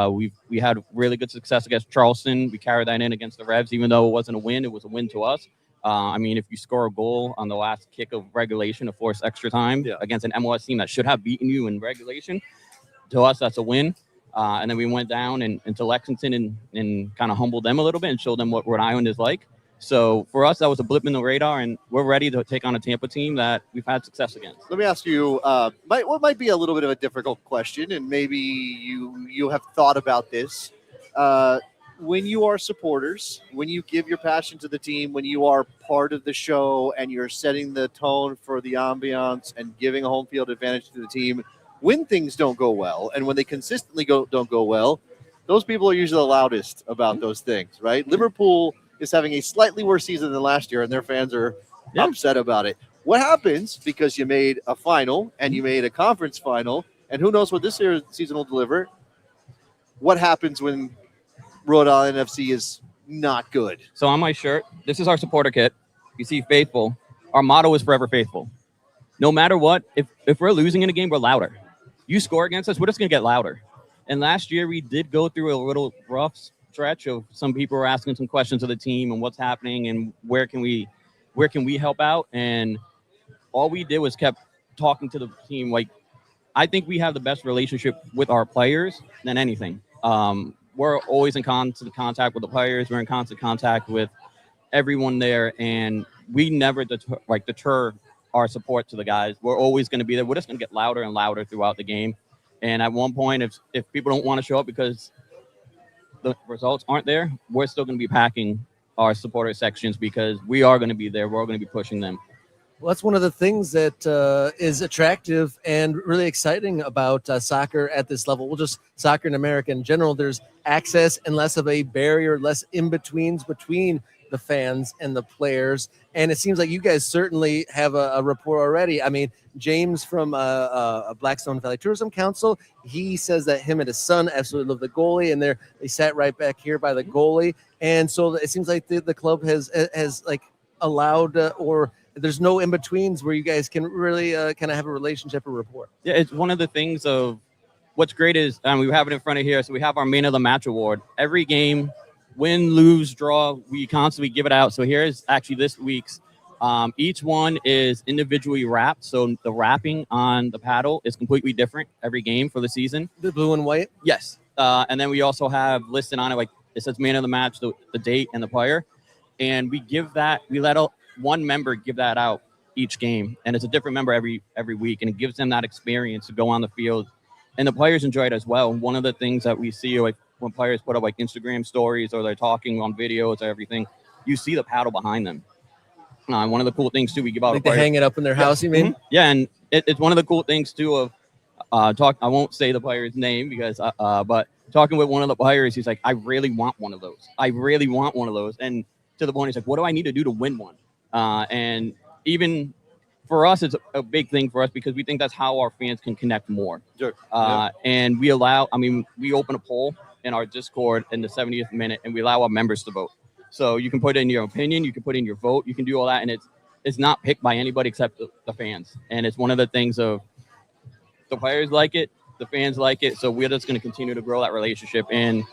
We had really good success against Charleston. We carried that in against the Revs, even though it wasn't a win. It was a win to us. I mean, if you score a goal on the last kick of regulation to force extra time against an MLS team that should have beaten you in regulation, to us, that's a win. And then we went down into Lexington and kind of humbled them a little bit and showed them what Rhode Island is like. So for us, that was a blip in the radar, and we're ready to take on a Tampa team that we've had success against. Let me ask you, what might be a little bit of a difficult question, and maybe you have thought about this. When you are supporters, when you give your passion to the team, when you are part of the show and you're setting the tone for the ambiance and giving a home field advantage to the team, when things don't go well and when they consistently don't go well, those people are usually the loudest about those things, right? Liverpool is having a slightly worse season than last year, and their fans are upset about it. What happens, because you made a final and you made a conference final, and who knows what this year's season will deliver, what happens when Rhode Island FC is not good? So on my shirt, this is our supporter kit. You see faithful. Our motto is forever faithful. No matter what, if we're losing in a game, we're louder. You score against us, we're just going to get louder. And last year we did go through a little rough stretch of some people were asking some questions of the team and what's happening and where can we help out. And all we did was kept talking to the team. Like, I think we have the best relationship with our players than anything. We're always in constant contact with the players. We're in constant contact with everyone there, and we never deter our support to the guys. We're always going to be there. We're just going to get louder and louder throughout the game. And at one point, if people don't want to show up because the results aren't there, we're still going to be packing our supporter sections because we are going to be there. We're going to be pushing them. Well, that's one of the things that is attractive and really exciting about soccer at this level. Well, just soccer in America in general, there's access and less of a barrier, less in-betweens between the fans and the players. And it seems like you guys certainly have a rapport already. I mean, James from Blackstone Valley Tourism Council, he says that him and his son absolutely love the goalie, and they sat right back here by the goalie. And so it seems like the club has like allowed or there's no in-betweens where you guys can really kind of have a relationship or rapport. Yeah, it's one of the things of what's great is we have it in front of here. So we have our Man of the Match award. Every game, win, lose, draw, we constantly give it out. So here's actually this week's. Each one is individually wrapped. So the wrapping on the paddle is completely different every game for the season. The blue and white? Yes. And then we also have listed on it, like it says Man of the Match, the date and the player. And we let one member give that out each game. And it's a different member every week. And it gives them that experience to go on the field. And the players enjoy it as well. One of the things that we see, like when players put up like Instagram stories or they're talking on videos or everything, you see the paddle behind them. One of the cool things too, we give out. Like they hang it up in their house, you mean? Mm-hmm. Yeah, and it's one of the cool things too of I won't say the player's name because but talking with one of the players, he's like, I really want one of those. And to the point, he's like, what do I need to do to win one? And even for us, it's a big thing for us because we think that's how our fans can connect more. Sure. And we open a poll in our Discord in the 70th minute, and we allow our members to vote. So you can put in your opinion, you can put in your vote, you can do all that, and it's not picked by anybody except the fans. And it's one of the things of the players like it, the fans like it, so we're just going to continue to grow that relationship. And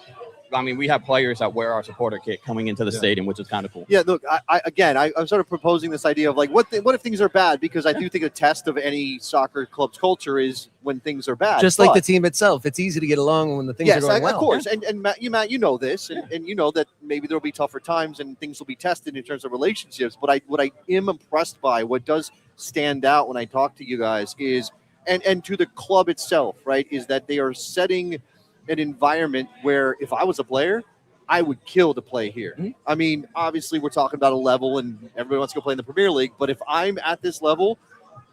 I mean, we have players that wear our supporter kit coming into the stadium, which is kind of cool. Yeah, look, I'm sort of proposing this idea of like, what if things are bad? Because I do think a test of any soccer club's culture is when things are bad. Just like the team itself. It's easy to get along when the things are going well. Of course. And Matt, you know this, and you know that maybe there'll be tougher times and things will be tested in terms of relationships. But what I am impressed by, what does stand out when I talk to you guys is, and to the club itself, right, is that they are setting an environment where if I was a player, I would kill to play here. Mm-hmm. I mean, obviously we're talking about a level and everybody wants to go play in the Premier League, but if I'm at this level,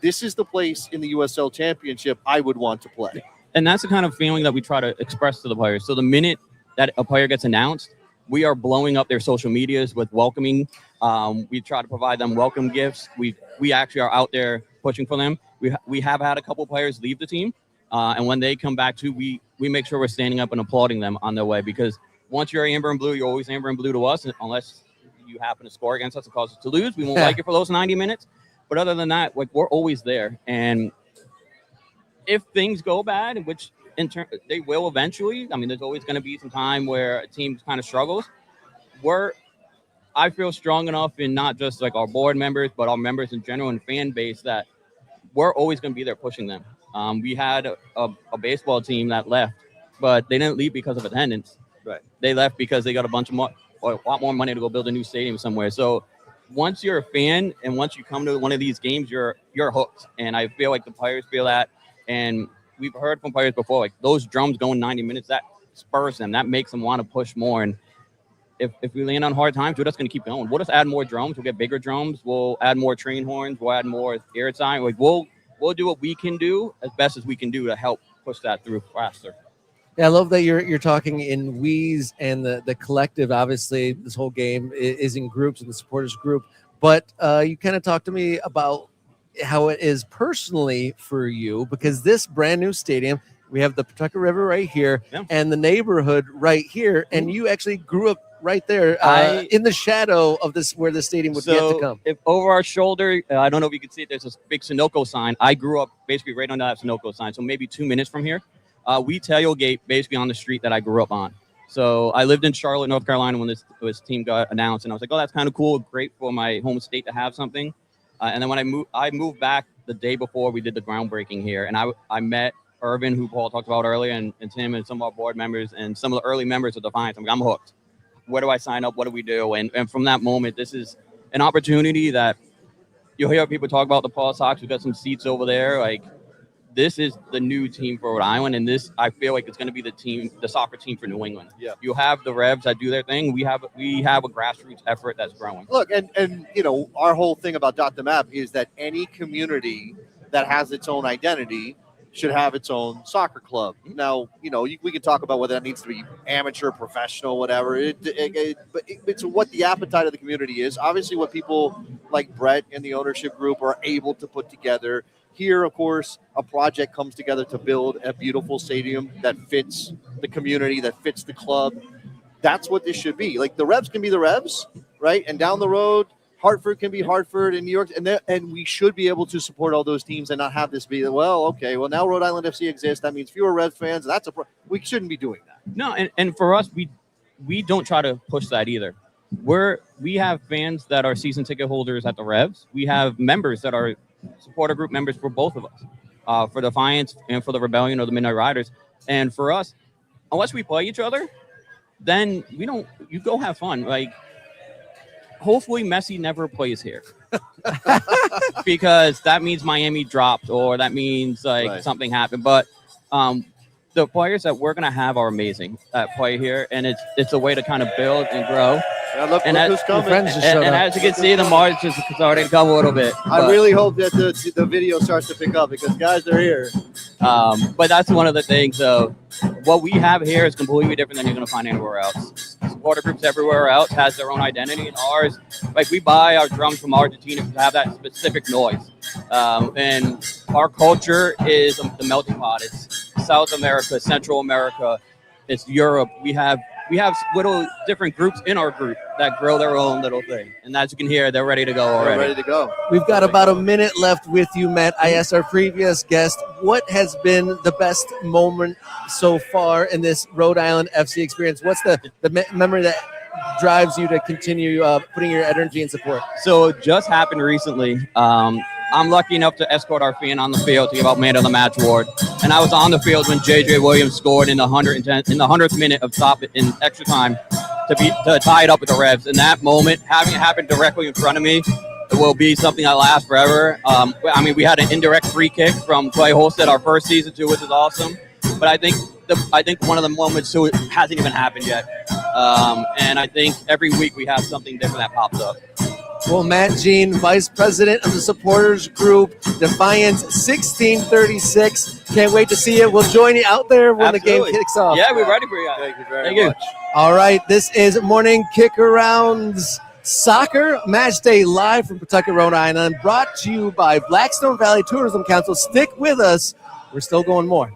this is the place in the USL Championship I would want to play. And that's the kind of feeling that we try to express to the players. So the minute that a player gets announced, we are blowing up their social medias with welcoming. We try to provide them welcome gifts. We actually are out there pushing for them. We have had a couple players leave the team. And when they come back too, we make sure we're standing up and applauding them on their way, because once you're amber and blue, you're always amber and blue to us, unless you happen to score against us and cause us to lose. We won't like it for those 90 minutes. But other than that, like, we're always there. And if things go bad, which they will eventually, I mean, there's always going to be some time where a team kind of struggles. I feel strong enough in not just like our board members, but our members in general and fan base that we're always going to be there pushing them. We had a baseball team that left, but they didn't leave because of attendance. Right. They left because they got a lot more money to go build a new stadium somewhere. So once you're a fan and once you come to one of these games, you're hooked. And I feel like the players feel that. And we've heard from players before, like those drums going 90 minutes, that spurs them. That makes them want to push more. And if we land on hard times, we're just going to keep going. We'll just add more drums. We'll get bigger drums. We'll add more train horns. We'll add more air time. Like we'll do what we can do as best as we can do to help push that through faster. Yeah, I love that you're talking in we's and the collective. Obviously, this whole game is in groups and the supporters group. But you kind of talked to me about how it is personally for you, because this brand new stadium, we have the Pawtucket River right here and the neighborhood right here. And you actually grew up right there in the shadow of this, where the stadium would get to come. If over our shoulder, I don't know if you can see it, there's this big Sunoco sign. I grew up basically right under that Sunoco sign, so maybe 2 minutes from here. We tailgate basically on the street that I grew up on. So I lived in Charlotte, North Carolina when this team got announced, and I was like, oh, that's kind of cool, great for my home state to have something. And then when I moved back the day before we did the groundbreaking here, and I met Irvin, who Paul talked about earlier, and Tim and some of our board members and some of the early members of Defiance. I'm hooked. Where do I sign up? What do we do? And from that moment, this is an opportunity that you'll hear people talk about the Paul Sox. We've got some seats over there. Like, this is the new team for Rhode Island, and this I feel like it's going to be the soccer team for New England. Yeah. You have the Revs that do their thing. We have a grassroots effort that's growing. Look, and you know, our whole thing about Dot the Map is that any community that has its own identity should have its own soccer club. Now, you know, we can talk about whether that needs to be amateur, professional, whatever. But it's what the appetite of the community is. Obviously, what people like Brett and the ownership group are able to put together. Here, of course, a project comes together to build a beautiful stadium that fits the community, that fits the club. That's what this should be. Like, the Revs can be the Revs, right? And down the road, Hartford can be Hartford, and New York, and we should be able to support all those teams and not have this be, well, okay, well, now Rhode Island FC exists. That means fewer Revs fans. We shouldn't be doing that. No, and for us, we don't try to push that either. We have fans that are season ticket holders at the Revs. We have members that are supporter group members for both of us, for Defiance and for the Rebellion or the Midnight Riders. And for us, unless we play each other, then you go have fun. Like, hopefully Messi never plays here because that means Miami dropped, or that means something happened. But the players that we're going to have are amazing that play here, and it's a way to kind of build and grow. Yeah, look who's coming. And as you can see, the march is starting to come a little bit. I really hope that the video starts to pick up because guys are here. But that's one of the things. So what we have here is completely different than you're going to find anywhere else. Supporter groups everywhere else has their own identity, and ours, like, we buy our drums from Argentina to have that specific noise. And our culture is the melting pot. It's South America, Central America, it's Europe. We have little different groups in our group that grow their own little thing. And as you can hear, they're ready to go already. They're ready to go. We've got about a minute left with you, Matt. I asked our previous guest, what has been the best moment so far in this Rhode Island FC experience? What's the memory that drives you to continue putting your energy and support? So it just happened recently. I'm lucky enough to escort our fan on the field to give out Man of the Match award. And I was on the field when J.J. Williams scored in the 100th minute of stop in extra time to tie it up with the Revs. And that moment, having it happen directly in front of me, it will be something that lasts forever. We had an indirect free kick from Clay Holstead our first season too, which is awesome. But I think one of the moments too hasn't even happened yet. And I think every week we have something different that pops up. Well, Matt Jean, Vice President of the Supporters Group, Defiance 1636. Can't wait to see you. We'll join you out there when Absolutely. The game kicks off. Yeah, we're ready for you. Thank you very Thank you. much. All right, this is Morning Kickaround's Soccer Match Day live from Pawtucket, Rhode Island, brought to you by Blackstone Valley Tourism Council. Stick with us. We're still going more.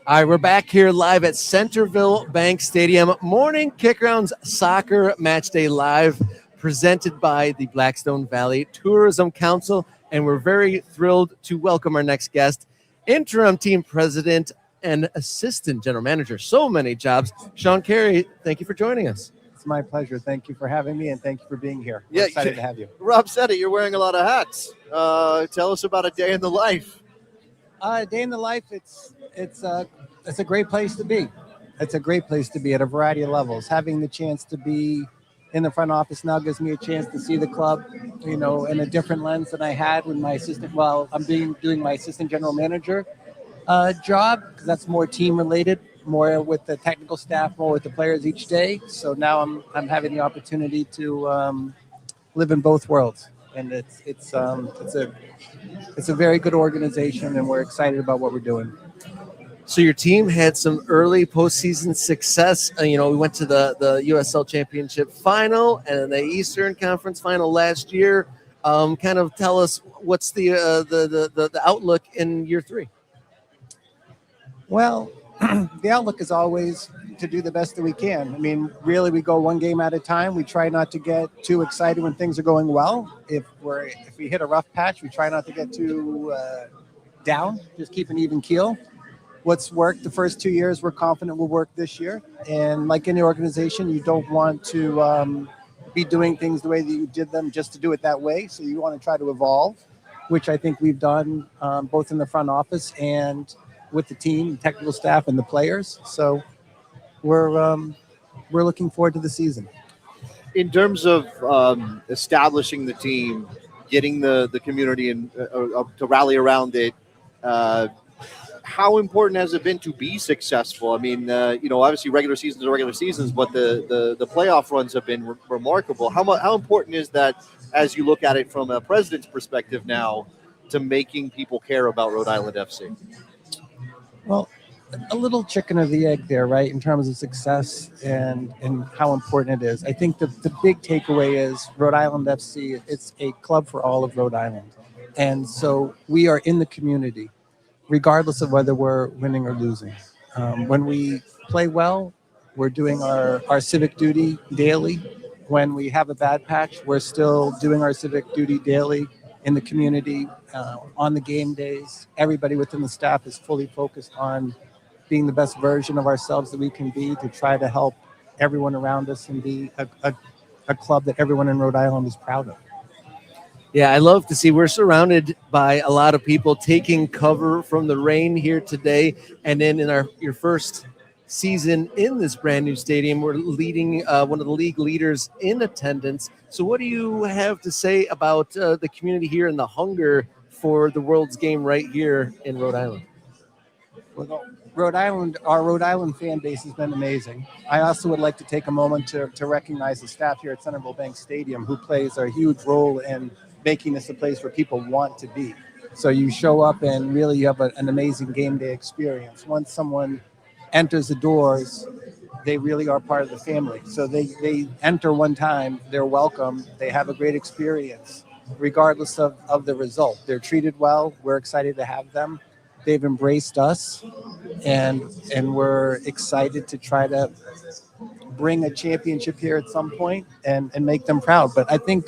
All right, we're back here live at Centreville Bank Stadium. Morning Kickaround's Soccer Match Day Live, presented by the Blackstone Valley Tourism Council. And we're very thrilled to welcome our next guest, interim team president and assistant general manager. So many jobs. Sean Carey, thank you for joining us. It's my pleasure. Thank you for having me, and thank you for being here. We're excited to have you. Rob said it. You're wearing a lot of hats. Tell us about a day in the life. Day in the life, it's a great place to be. It's a great place to be at a variety of levels. Having the chance to be in the front office now gives me a chance to see the club, in a different lens than I had with my assistant. Well, I'm doing my assistant general manager, Job, because that's more team related, more with the technical staff, more with the players each day. So now I'm having the opportunity to live in both worlds, and it's a very good organization, and we're excited about what we're doing. So your team had some early postseason success. We went to the USL Championship final and the Eastern Conference final last year. Kind of tell us what's the outlook in year 3. Well, the outlook is always to do the best that we can. I mean, really, we go one game at a time. We try not to get too excited when things are going well. If we hit a rough patch, we try not to get too down. Just keep an even keel. What's worked the first 2 years, we're confident will work this year. And like any organization, you don't want to be doing things the way that you did them just to do it that way. So you want to try to evolve, which I think we've done both in the front office and with the team, technical staff, and the players. So we're looking forward to the season. In terms of establishing the team, getting the community and to rally around it, how important has it been to be successful? I mean, obviously regular seasons are regular seasons, but the playoff runs have been remarkable. How important is that as you look at it from a president's perspective now to making people care about Rhode Island FC? Well, a little chicken or the egg there, right, in terms of success and how important it is. I think the big takeaway is Rhode Island FC, it's a club for all of Rhode Island. And so we are in the community, regardless of whether we're winning or losing. When we play well, we're doing our civic duty daily. When we have a bad patch, we're still doing our civic duty daily in the community, on the game days. Everybody within the staff is fully focused on being the best version of ourselves that we can be to try to help everyone around us and be a club that everyone in Rhode Island is proud of. Yeah, I love to see we're surrounded by a lot of people taking cover from the rain here today. And then in your first season in this brand new stadium, we're leading one of the league leaders in attendance. So what do you have to say about the community here and the hunger for the World's game right here in Rhode Island? Well, our Rhode Island fan base has been amazing. I also would like to take a moment to recognize the staff here at Centreville Bank Stadium, who plays a huge role in making this a place where people want to be. So you show up and really you have an amazing game day experience. Once someone enters the doors, they really are part of the family. So they enter one time, they're welcome, they have a great experience, regardless of the result. They're treated well. We're excited to have them. They've embraced us, and we're excited to try to bring a championship here at some point and make them proud. But I think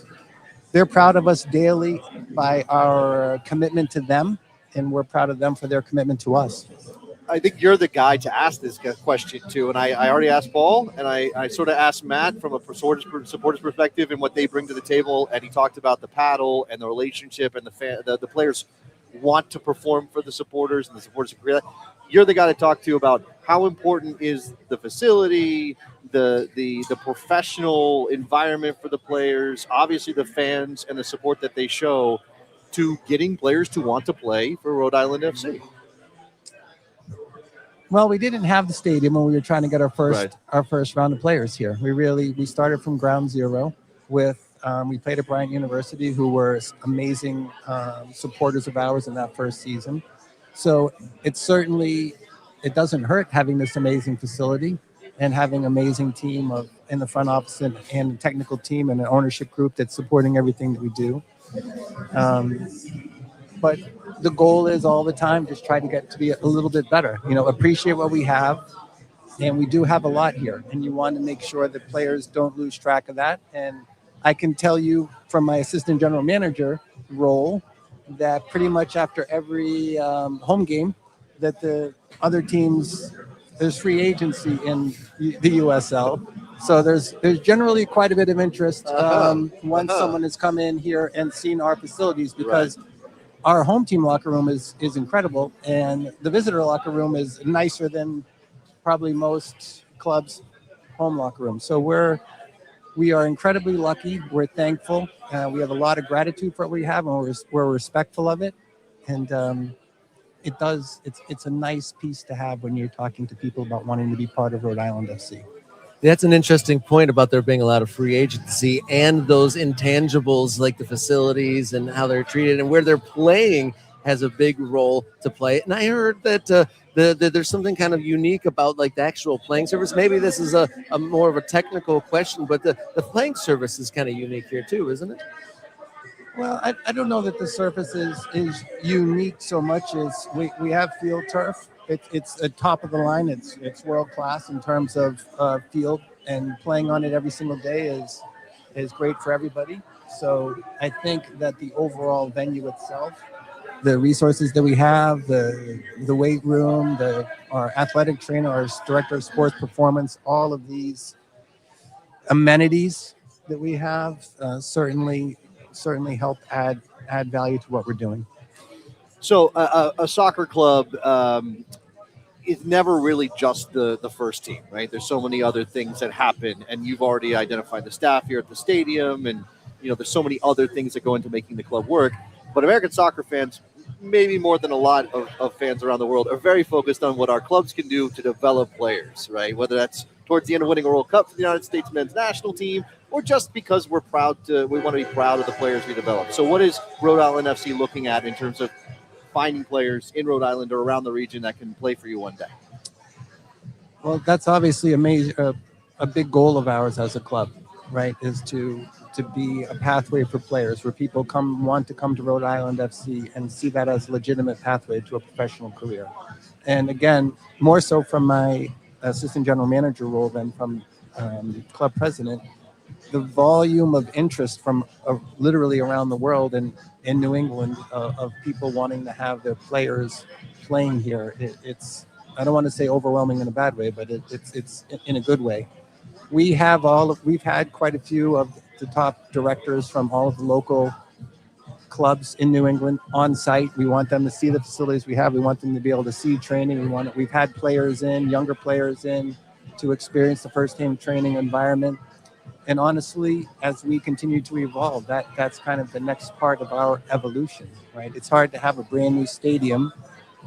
they're proud of us daily by our commitment to them, and we're proud of them for their commitment to us. I think you're the guy to ask this question to, and I already asked Paul, and I sort of asked Matt from a supporters perspective and what they bring to the table, and he talked about the paddle and the relationship and the players want to perform for the supporters and the supporters agree. You're the guy to talk to about how important is the facility, the professional environment for the players, obviously the fans and the support that they show to getting players to want to play for Rhode Island FC. Well, we didn't have the stadium when we were trying to get our first round of players here. We started from ground zero with we played at Bryant University, who were amazing supporters of ours in that first season. So it doesn't hurt having this amazing facility and having an amazing team in the front office and a technical team and an ownership group that's supporting everything that we do. But the goal is all the time just try to get to be a little bit better. Appreciate what we have, and we do have a lot here. And you want to make sure that players don't lose track of that. And I can tell you from my assistant general manager role that pretty much after every home game, that the other teams, there's free agency in the USL. So there's generally quite a bit of interest once someone has come in here and seen our facilities, because our home team locker room is incredible, and the visitor locker room is nicer than probably most clubs' home locker room. So we are incredibly lucky. We're thankful. We have a lot of gratitude for what we have, and we're respectful of it. And it's a nice piece to have when you're talking to people about wanting to be part of Rhode Island FC. That's an interesting point about there being a lot of free agency and those intangibles like the facilities and how they're treated and where they're playing has a big role to play. And I heard that there's something kind of unique about like the actual playing service. Maybe this is a more of a technical question, but the playing service is kind of unique here too, isn't it? Well, I don't know that the surface is unique so much as we have field turf. It's at top of the line. It's world class in terms of field, and playing on it every single day is great for everybody. So I think that the overall venue itself, the resources that we have, the weight room, our athletic trainer, our director of sports performance, all of these amenities that we have certainly help add value to what we're doing. So a soccer club is never really just the first team, right? There's so many other things that happen, and you've already identified the staff here at the stadium, and there's so many other things that go into making the club work. But American soccer fans, maybe more than a lot of fans around the world, are very focused on what our clubs can do to develop players, right? Whether that's towards the end of winning a World Cup for the United States men's national team, or just because we want to be proud of the players we develop. So what is Rhode Island FC looking at in terms of finding players in Rhode Island or around the region that can play for you one day? Well, that's obviously a big goal of ours as a club, right? Is to be a pathway for players where people want to come to Rhode Island FC and see that as a legitimate pathway to a professional career. And again, more so from my assistant general manager role than from club president, the volume of interest from literally around the world and in New England of people wanting to have their players playing here, it's I don't want to say overwhelming in a bad way, but it's in a good way. We've had quite a few of the top directors from all of the local clubs in New England on site. We want them to see the facilities we have. We want them to be able to see training. We've had players younger players in to experience the first team training environment. And honestly, as we continue to evolve, that's kind of the next part of our evolution, right? It's hard to have a brand new stadium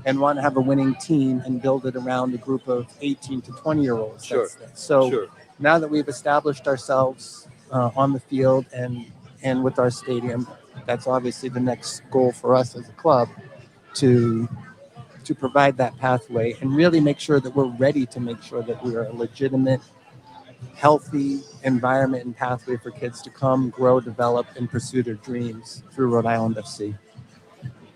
and want to have a winning team and build it around a group of 18 to 20-year-olds. Sure. So now that we've established ourselves on the field and with our stadium, that's obviously the next goal for us as a club to provide that pathway and really make sure that we're ready to make sure that we are a legitimate, healthy environment and pathway for kids to come, grow, develop, and pursue their dreams through Rhode Island FC.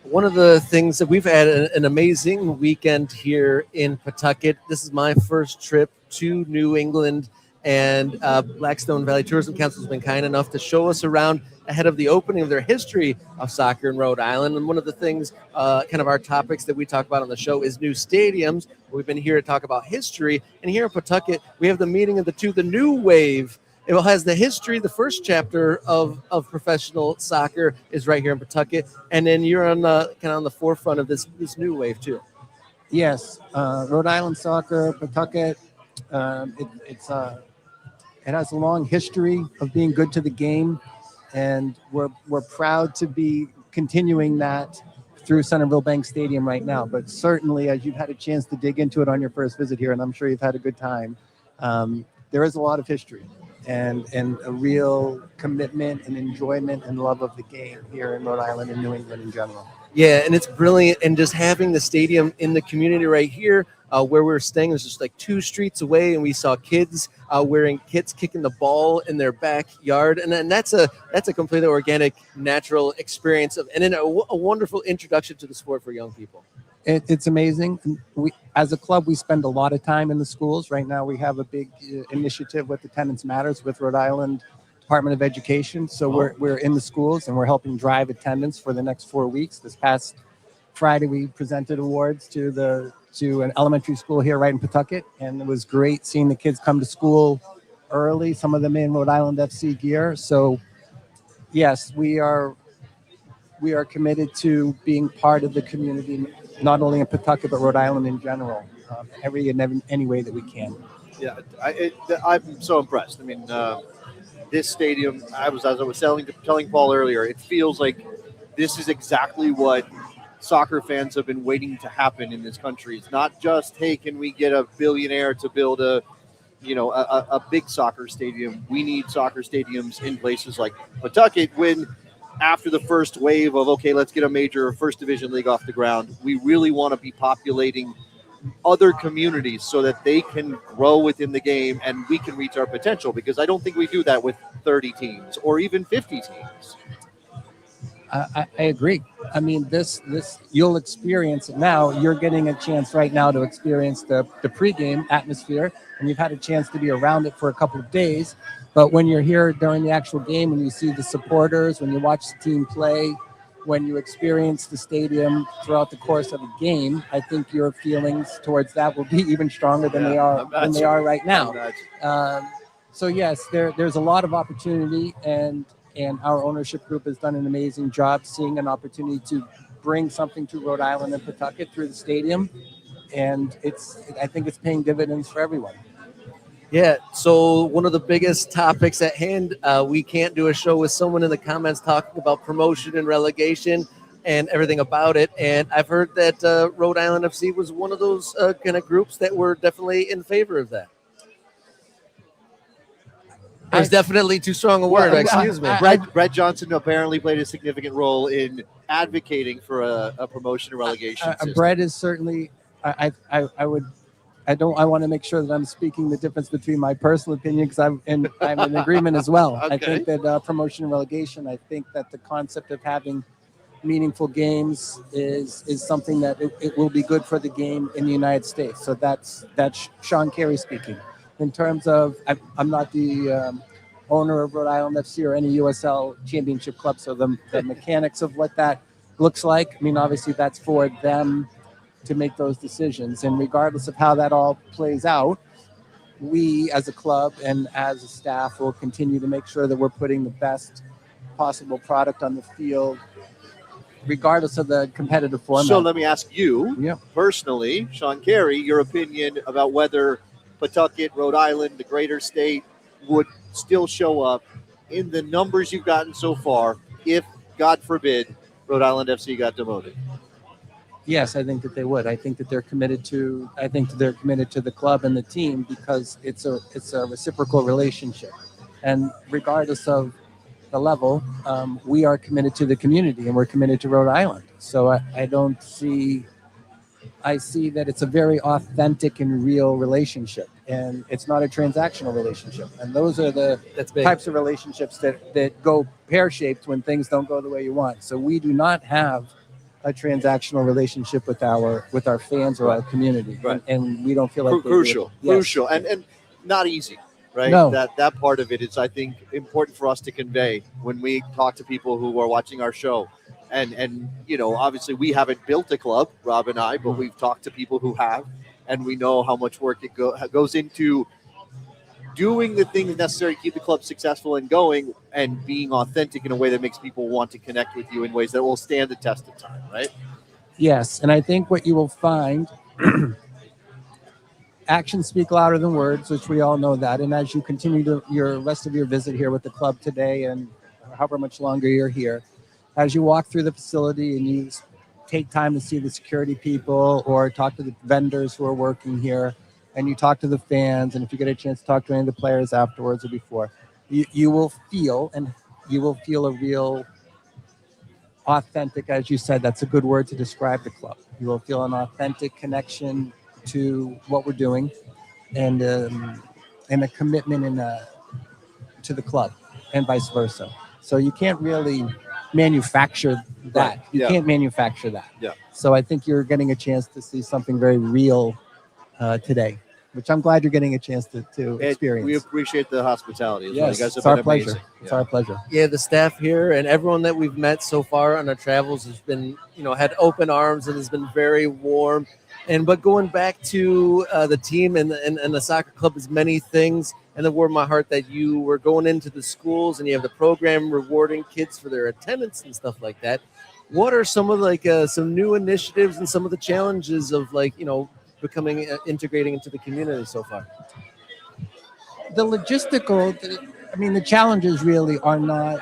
One of the things that we've had an amazing weekend here in Pawtucket. This is my first trip to New England, and Blackstone Valley Tourism Council has been kind enough to show us around ahead of the opening of their history of soccer in Rhode Island. And one of the things, kind of our topics that we talk about on the show is new stadiums. We've been here to talk about history. And here in Pawtucket, we have the meeting of the new wave. It has the history. The first chapter of professional soccer is right here in Pawtucket. And then you're on the forefront of this new wave too. Yes. Rhode Island soccer, Pawtucket. It has a long history of being good to the game, and we're proud to be continuing that through Centreville Bank Stadium right now. But certainly, as you've had a chance to dig into it on your first visit here, and I'm sure you've had a good time, there is a lot of history and a real commitment and enjoyment and love of the game here in Rhode Island and New England in general. Yeah, and it's brilliant. And just having the stadium in the community right here, where we were staying, was just like 2 streets away, and we saw kids wearing kits, kicking the ball in their backyard, and then that's a completely organic, natural experience and then a wonderful introduction to the sport for young people. It's amazing. We, as a club, we spend a lot of time in the schools. Right now, we have a big initiative with Attendance Matters with Rhode Island Department of Education. So we're in the schools and we're helping drive attendance for the next 4 weeks. This past Friday, we presented awards to an elementary school here right in Pawtucket, and it was great seeing the kids come to school early, some of them in Rhode Island FC gear. So yes, we are committed to being part of the community, not only in Pawtucket, but Rhode Island in general, any way that we can. Yeah, I'm so impressed. I mean, this stadium, as I was telling Paul earlier, it feels like this is exactly what soccer fans have been waiting to happen in this country. It's not just, hey, can we get a billionaire to build a big soccer stadium? We need soccer stadiums in places like Pawtucket. When after the first wave of, okay, let's get a major first division league off the ground, we really want to be populating other communities so that they can grow within the game and we can reach our potential, because I don't think we do that with 30 teams or even 50 teams. I agree. I mean, this you'll experience it now. You're getting a chance right now to experience the pregame atmosphere, and you've had a chance to be around it for a couple of days. But when you're here during the actual game, when you see the supporters, when you watch the team play, when you experience the stadium throughout the course of a game, I think your feelings towards that will be even stronger than they are right now. So yes, there's a lot of opportunity, and our ownership group has done an amazing job seeing an opportunity to bring something to Rhode Island and Pawtucket through the stadium, and I think it's paying dividends for everyone. Yeah, so one of the biggest topics at hand, we can't do a show with someone in the comments talking about promotion and relegation and everything about it. And I've heard that Rhode Island FC was one of those kind of groups that were definitely in favor of that. There's definitely too strong a word, excuse me. Brett Johnson apparently played a significant role in advocating for a promotion and relegation system. Brett is certainly, I want to make sure that I'm speaking the difference between my personal opinion, because I'm in agreement as well. Okay. I think that promotion and relegation, I think that the concept of having meaningful games is something that it will be good for the game in the United States. So that's Sean Carey speaking. In terms of, I'm not the owner of Rhode Island FC or any USL Championship club, so the mechanics of what that looks like, I mean, obviously that's for them to make those decisions. And regardless of how that all plays out, we as a club and as a staff will continue to make sure that we're putting the best possible product on the field, regardless of the competitive format. So let me ask you, personally, Sean Carey, your opinion about whether Pawtucket, Rhode Island, the greater state would still show up in the numbers you've gotten so far if, God forbid, Rhode Island FC got demoted. Yes, I think that they would. I think that they're committed to the club and the team, because it's a reciprocal relationship. And regardless of the level, we are committed to the community and we're committed to Rhode Island. So I see that it's a very authentic and real relationship, and it's not a transactional relationship. And those are the types of relationships that go pear-shaped when things don't go the way you want. So we do not have a transactional relationship with our fans or our community, right. and we don't feel like crucial, and not easy, right? No. That part of it is, I think, important for us to convey when we talk to people who are watching our show. And obviously we haven't built a club, Rob and I, but we've talked to people who have, and we know how much work it goes into doing the things necessary to keep the club successful and going, and being authentic in a way that makes people want to connect with you in ways that will stand the test of time, right? Yes, and I think what you will find, actions speak louder than words, which we all know that. And as you continue your rest of your visit here with the club today, and however much longer you're here, as you walk through the facility and you take time to see the security people or talk to the vendors who are working here, and you talk to the fans, and if you get a chance to talk to any of the players afterwards or before, you will feel a real authentic, as you said, that's a good word to describe the club. You will feel an authentic connection to what we're doing, and a commitment to the club, and vice versa. So you can't really manufacture that. Right. You can't manufacture that. Yeah. So I think you're getting a chance to see something very real today, which I'm glad you're getting a chance to experience. We appreciate the hospitality. Yes, you guys have it's our been pleasure. amazing. It's our pleasure. Yeah, the staff here and everyone that we've met so far on our travels has been, had open arms and has been very warm. But going back to the team and the soccer club is many things. And it warmed my heart that you were going into the schools and you have the program rewarding kids for their attendance and stuff like that. What are some of some new initiatives and some of the challenges of becoming integrating into the community so far? The logistical, the challenges really are not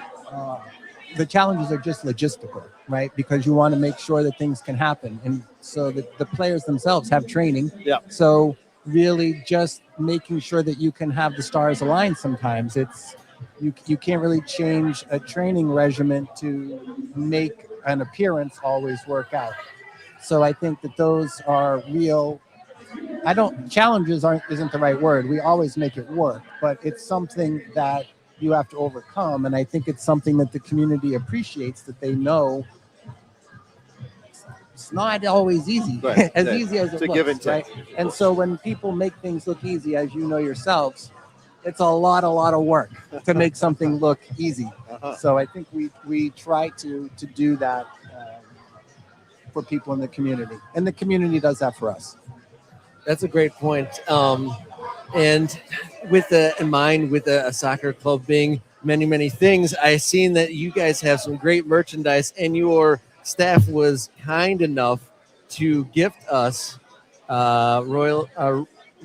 the challenges are just logistical, right? Because you want to make sure that things can happen, and so that the players themselves have training. Yeah. So really, just making sure that you can have the stars aligned. Sometimes you can't really change a training regimen to make an appearance always work out. So I think that those are real. Challenges isn't the right word. We always make it work, but it's something that you have to overcome. And I think it's something that the community appreciates, that they know it's not always easy, Right. as easy as it It's a give and looks, right? take. And so when people make things look easy, as you know yourselves, it's a lot of work to make something look easy. Uh-huh. So I think we try to do that for people in the community, and the community does that for us. That's a great point. And with in mind with a soccer club being many things, I've seen that you guys have some great merchandise, and your staff was kind enough to gift us Rhode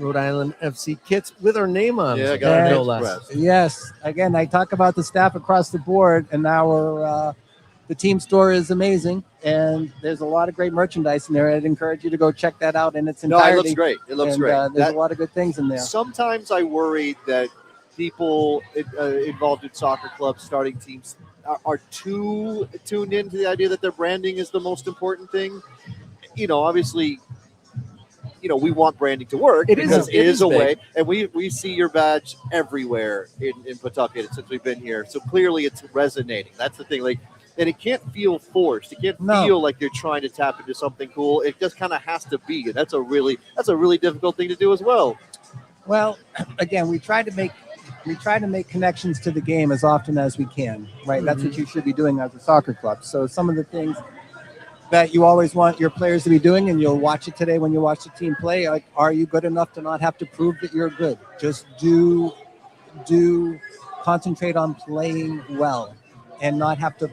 Island FC kits with our name on. Yeah, them, got it. no less. Yes. Again, I talk about the staff across the board, and the team store is amazing, and there's a lot of great merchandise in there. I'd encourage you to go check that out in its No, entirety. it looks great. It looks And, great. there's a lot of good things in there. Sometimes I worry that people involved in soccer clubs, starting teams, are too tuned into the idea that their branding is the most important thing. Obviously, we want branding to work because it is a big. way, and we see your badge everywhere in Pawtucket since we've been here. So clearly, it's resonating. That's the thing. And it can't feel forced. It can't feel like you're trying to tap into something cool. It just kind of has to be. And that's a really difficult thing to do as well. Well, again, we try to make connections to the game as often as we can, right? That's what you should be doing as a soccer club. So some of the things that you always want your players to be doing, and you'll watch it today when you watch the team play, like, are you good enough to not have to prove that you're good? Just do concentrate on playing well and not have to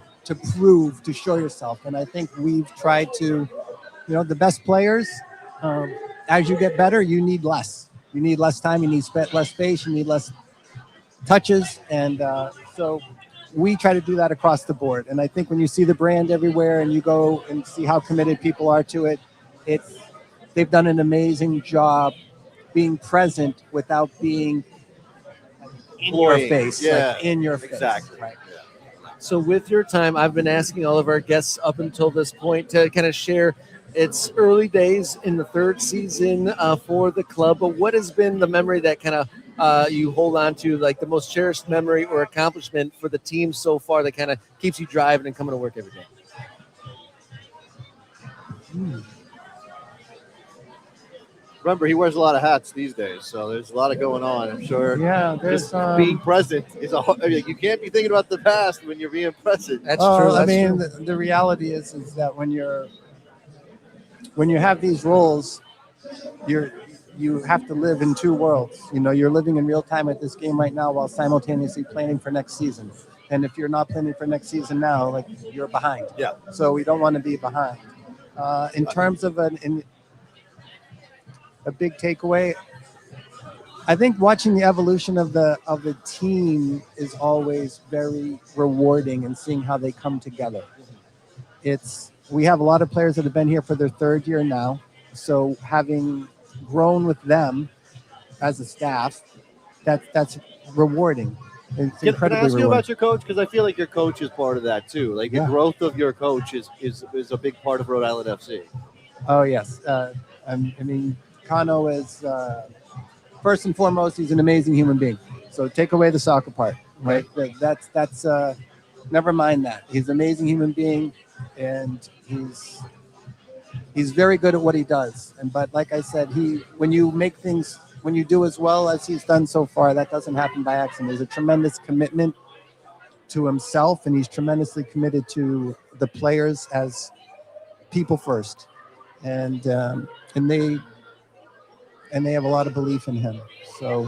prove, to show yourself. And I think we've tried to, the best players, as you get better, you need less. You need less time, you need less space, you need less touches. And so we try to do that across the board. And I think when you see the brand everywhere and you go and see how committed people are to it, they've done an amazing job being present without being in your face. Yeah, like in your face. exactly. Right. So with your time, I've been asking all of our guests up until this point to kind of share. It's early days in the third season for the club, but what has been the memory that kind of you hold on to, like the most cherished memory or accomplishment for the team so far that kind of keeps you driving and coming to work every day? Remember, he wears a lot of hats these days, so there's a lot of going on. I'm sure. Yeah, there's Just being present is you can't be thinking about the past when you're being present. That's true. I That's mean, true. the reality is that when you have these roles, you have to live in two worlds. You're living in real time at this game right now while simultaneously planning for next season. And if you're not planning for next season now, like, you're behind. Yeah. So we don't want to be behind. In terms of a big takeaway, I think watching the evolution of the team is always very rewarding, and seeing how they come together. We have a lot of players that have been here for their third year now, so having grown with them as a staff, that's rewarding. It's Can I incredibly ask you rewarding. about your coach? Because I feel like your coach is part of that too. Like the growth of your coach is a big part of Rhode Island FC. Oh yes, I mean, Kano is first and foremost, he's an amazing human being. So take away the soccer part, right? That's never mind that. He's an amazing human being, and he's very good at what he does. But like I said, when you do as well as he's done so far, that doesn't happen by accident. There's a tremendous commitment to himself, and he's tremendously committed to the players as people first, and they have a lot of belief in him. So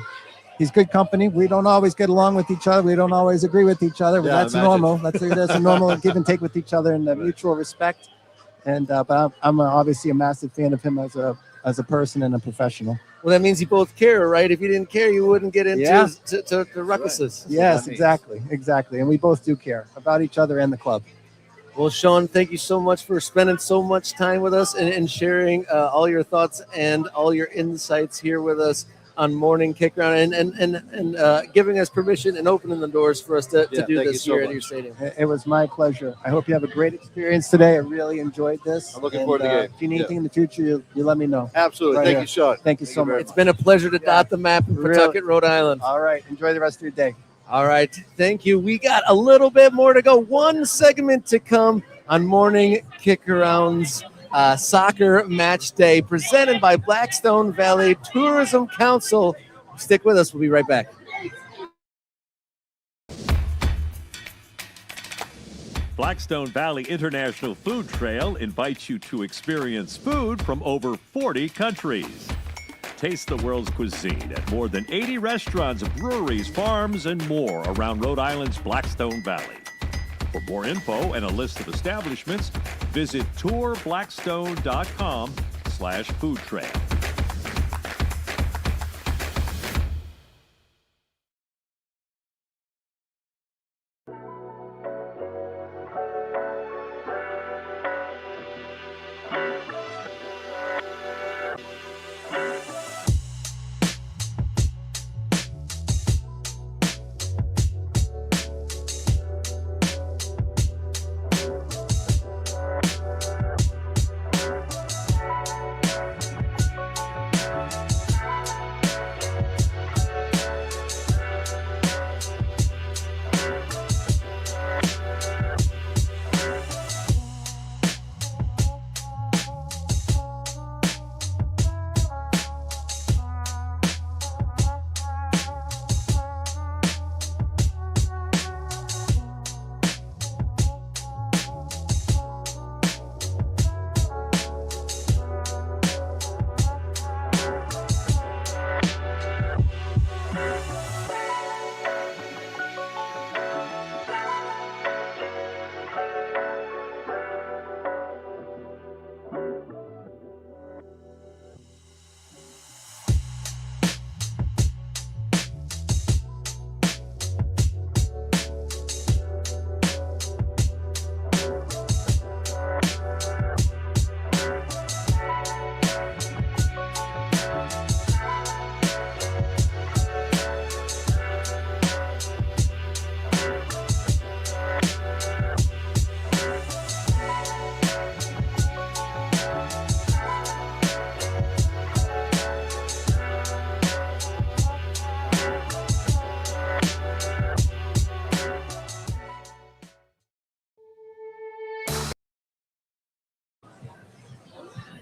he's good company. We don't always get along with each other. We don't always agree with each other, but that's normal. That's a normal give and take with each other, and mutual respect. And but I'm obviously a massive fan of him as a person and a professional. Well, that means you both care, right? If you didn't care, you wouldn't get into Yeah. to ruckuses. Yes, exactly. And we both do care about each other and the club. Well, Sean, thank you so much for spending so much time with us and sharing all your thoughts and all your insights here with us on Morning Kickaround and giving us permission and opening the doors for us to do this here at your stadium. It was my pleasure. I hope you have a great experience today. I really enjoyed this. I'm looking forward to the game. If you need anything in the future, you let me know. Absolutely. Right Thank here. you, Sean. Thank you so very much. It's been a pleasure to dot the map in Pawtucket, Rhode Island. All right. Enjoy the rest of your day. All right. Thank you. We got a little bit more to go. One segment to come on Morning Kickaround's Soccer Match Day, presented by Blackstone Valley Tourism Council. Stick with us. We'll be right back. Blackstone Valley International Food Trail invites you to experience food from over 40 countries. Taste the world's cuisine at more than 80 restaurants, breweries, farms, and more around Rhode Island's Blackstone Valley. For more info and a list of establishments, visit tourblackstone.com/food trail.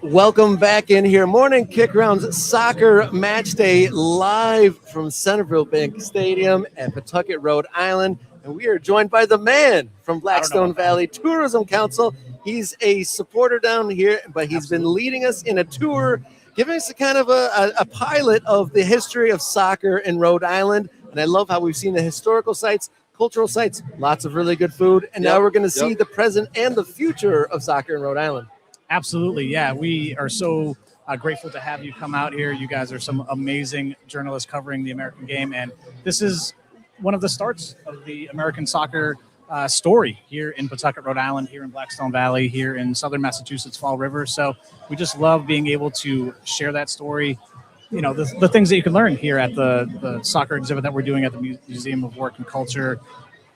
Welcome back in here. Morning Kickaround's Soccer Match Day live from Centreville Bank Stadium at Pawtucket, Rhode Island. And we are joined by the man from Blackstone Valley Tourism Council. He's a supporter down here, but he's been leading us in a tour, giving us a kind of a pilot of the history of soccer in Rhode Island. And I love how we've seen the historical sites, cultural sites, lots of really good food. And now we're going to see the present and the future of soccer in Rhode Island. Absolutely. Yeah, we are so grateful to have you come out here. You guys are some amazing journalists covering the American game. And this is one of the starts of the American soccer story here in Pawtucket, Rhode Island, here in Blackstone Valley, here in southern Massachusetts, Fall River. So we just love being able to share that story. You know, the things that you can learn here at the soccer exhibit that we're doing at the Museum of Work and Culture.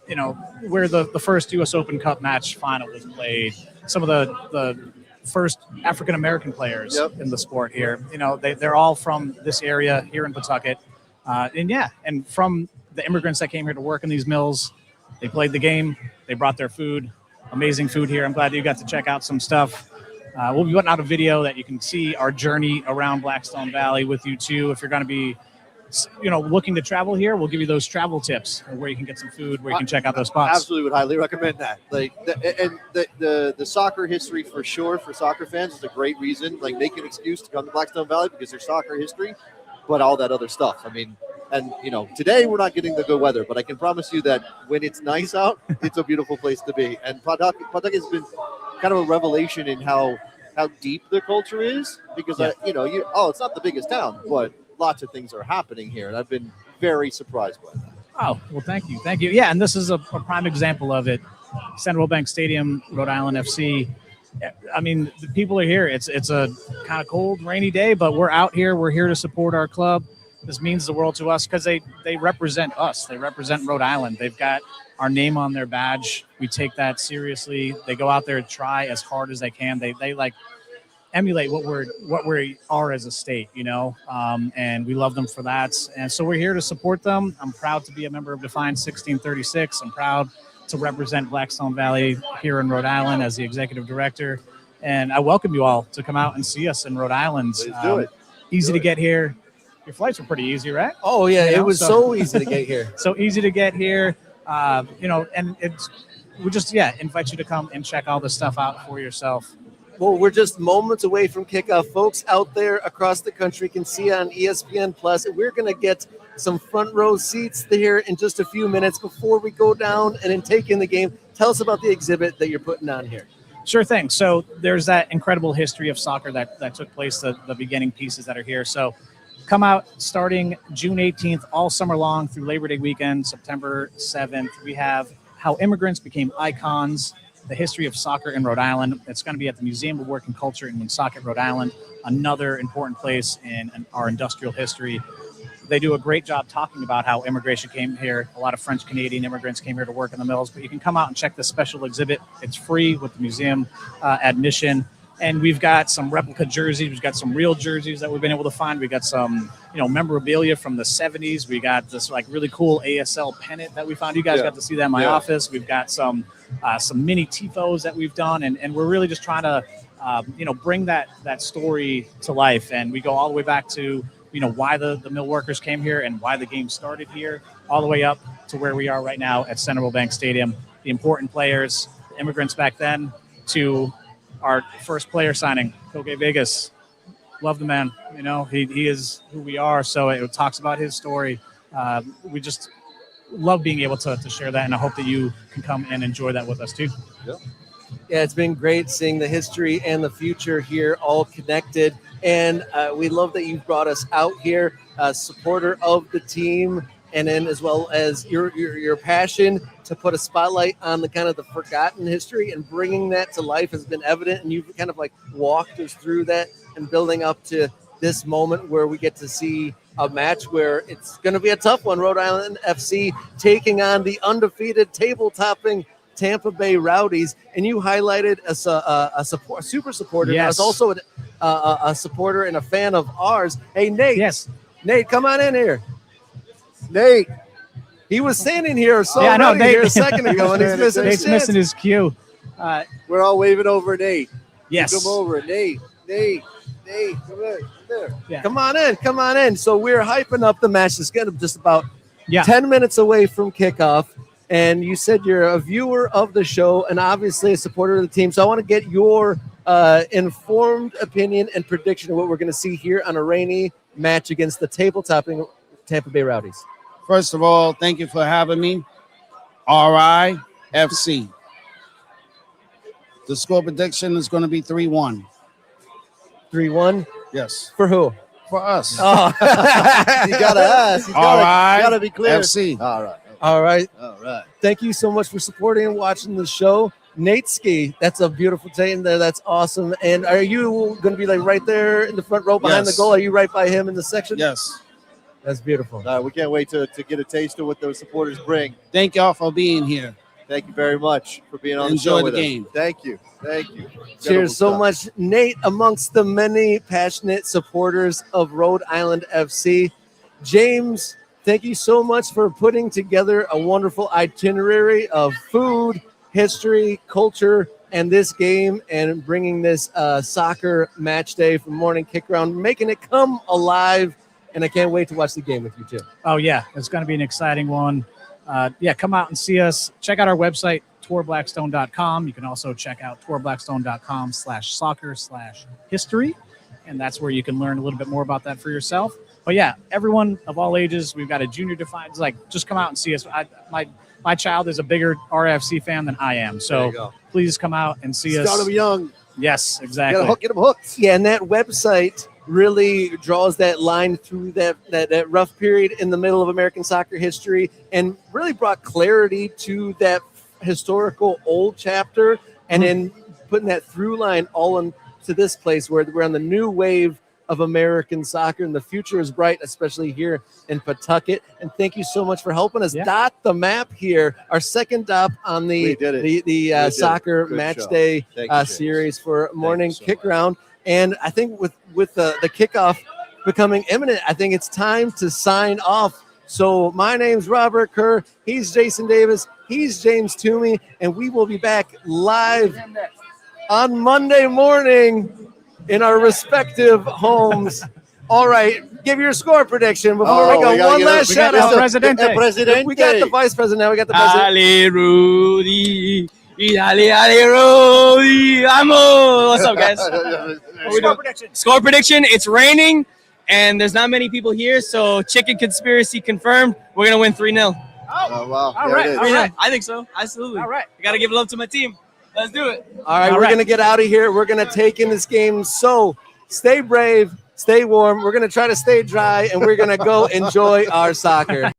You know, where the first U.S. Open Cup match final was played. Some of the first African-American players in the sport here. You know, they're all from this area here in Pawtucket. And from the immigrants that came here to work in these mills, they played the game, they brought their food, amazing food here. I'm glad that you got to check out some stuff. We'll be putting out a video that you can see our journey around Blackstone Valley with you too. If you're going to be, looking to travel here, we'll give you those travel tips where you can get some food, where you can check out those spots. Absolutely would highly recommend that. The soccer history for sure for soccer fans is a great reason. Like, make an excuse to come to Blackstone Valley because there's soccer history, but all that other stuff. I mean, and today we're not getting the good weather, but I can promise you that when it's nice out, it's a beautiful place to be. And Pawtucket has been kind of a revelation in how deep the culture is because it's not the biggest town, but lots of things are happening here, and I've been very surprised by that. Oh, well, thank you. Yeah, and this is a prime example of it. Centreville Bank Stadium, Rhode Island FC. I mean, the people are here. It's a kind of cold, rainy day, but we're out here. We're here to support our club. This means the world to us because they represent us. They represent Rhode Island. They've got our name on their badge. We take that seriously. They go out there and try as hard as they can. They like emulate what we are as a state, and we love them for that. And so we're here to support them. I'm proud to be a member of Defiance 1636. I'm proud to represent Blackstone Valley here in Rhode Island as the executive director. And I welcome you all to come out and see us in Rhode Island. Please do it. Easy to get here. Your flights were pretty easy, right? Oh yeah, it was so easy to get here. So easy to get here, and we just invite you to come and check all this stuff out for yourself. Well, we're just moments away from kickoff. Folks out there across the country can see on ESPN Plus. We're going to get some front row seats here in just a few minutes before we go down and then take in the game. Tell us about the exhibit that you're putting on here. Sure thing. So there's that incredible history of soccer that took place, the beginning pieces that are here. So come out starting June 18th, all summer long through Labor Day weekend, September 7th. We have how immigrants became icons, the history of soccer in Rhode Island. It's going to be at the Museum of Working Culture in Woonsocket, Rhode Island, another important place in our industrial history. They do a great job talking about how immigration came here. A lot of French-Canadian immigrants came here to work in the mills, but you can come out and check this special exhibit. It's free with the museum admission. And we've got some replica jerseys. We've got some real jerseys that we've been able to find. We got some, memorabilia from the 70s. We got this really cool ASL pennant that we found. You guys got to see that in my office. We've got some mini tifos that we've done, and we're really just trying to, bring that story to life. And we go all the way back to, why the mill workers came here and why the game started here, all the way up to where we are right now at Centreville Bank Stadium. The important players, the immigrants back then, to our first player signing, Koke Vegas. Love the man. He is who we are. So it talks about his story. We just love being able to share that, and I hope that you can come and enjoy that with us too. Yeah, it's been great seeing the history and the future here all connected. And we love that you've brought us out here, supporter of the team, and then as well as your passion to put a spotlight on the kind of the forgotten history and bringing that to life has been evident. And you've kind of walked us through that and building up to this moment where we get to see a match where it's going to be a tough one. Rhode Island FC taking on the undefeated table-topping Tampa Bay Rowdies. And you highlighted a super supporter. Yes. As also a supporter and a fan of ours. Hey, Nate. Yes. Nate, come on in here. Nate, he was standing here Nate, here a second ago, and Nate's missing his cue. We're all waving over Nate. Yes. Come over, Nate, come there. Yeah. Come on in. So we're hyping up the match. It's getting just about 10 minutes away from kickoff. And you said you're a viewer of the show and obviously a supporter of the team. So I want to get your informed opinion and prediction of what we're going to see here on a rainy match against the table-topping Tampa Bay Rowdies. First of all, thank you for having me. RIFC. The score prediction is going to be 3-1. 3-1? Yes. For who? For us. Oh. You got to ask. You got to be clear. FC. All right. Thank you so much for supporting and watching the show. Nate Ski, that's a beautiful team there. That's awesome. And are you going to be right there in the front row behind the goal? Are you right by him in the section? Yes. That's beautiful. We can't wait to get a taste of what those supporters bring. Thank y'all for being here. Thank you very much for being on Enjoy the show with the game. us. Thank you. Cheers so much, Nate, amongst the many passionate supporters of Rhode Island FC. James, thank you so much for putting together a wonderful itinerary of food, history, culture, and this game, and bringing this soccer match day from Morning Kickaround, making it come alive. And I can't wait to watch the game with you too. Oh yeah, it's going to be an exciting one. Come out and see us. Check out our website, tourblackstone.com. You can also check out tourblackstone.com/soccer/history. And that's where you can learn a little bit more about that for yourself. But yeah, everyone of all ages, we've got a junior Defiance. Just come out and see us. My child is a bigger RIFC fan than I am. So please come out and see us. Start them young. Yes, exactly. Get them hooked. Yeah, and that website really draws that line through that rough period in the middle of American soccer history and really brought clarity to that historical old chapter, and then putting that through line all into this place where we're on the new wave of American soccer, and the future is bright, especially here in Pawtucket. And thank you so much for helping us dot the map here. Our second dot on the soccer match day series for morning kick round. And I think with the kickoff becoming imminent, I think it's time to sign off. So my name's Robert Kerr. He's Jason Davis. He's James Toomey. And we will be back live on Monday morning in our respective homes. All right, give your score prediction before we go. One last shout out. We got the vice president now. We got the president. Dale, Rudy. Dale, Rudy. Vamos. What's up, guys? Score prediction. It's raining, and there's not many people here, so chicken conspiracy confirmed. We're going to win 3-0. Oh, wow. All right. I think so. Absolutely. All right. I got to give love to my team. Let's do it. All right, we're going to get out of here. We're going to take in this game. So stay brave, stay warm. We're going to try to stay dry, and we're going to go enjoy our soccer.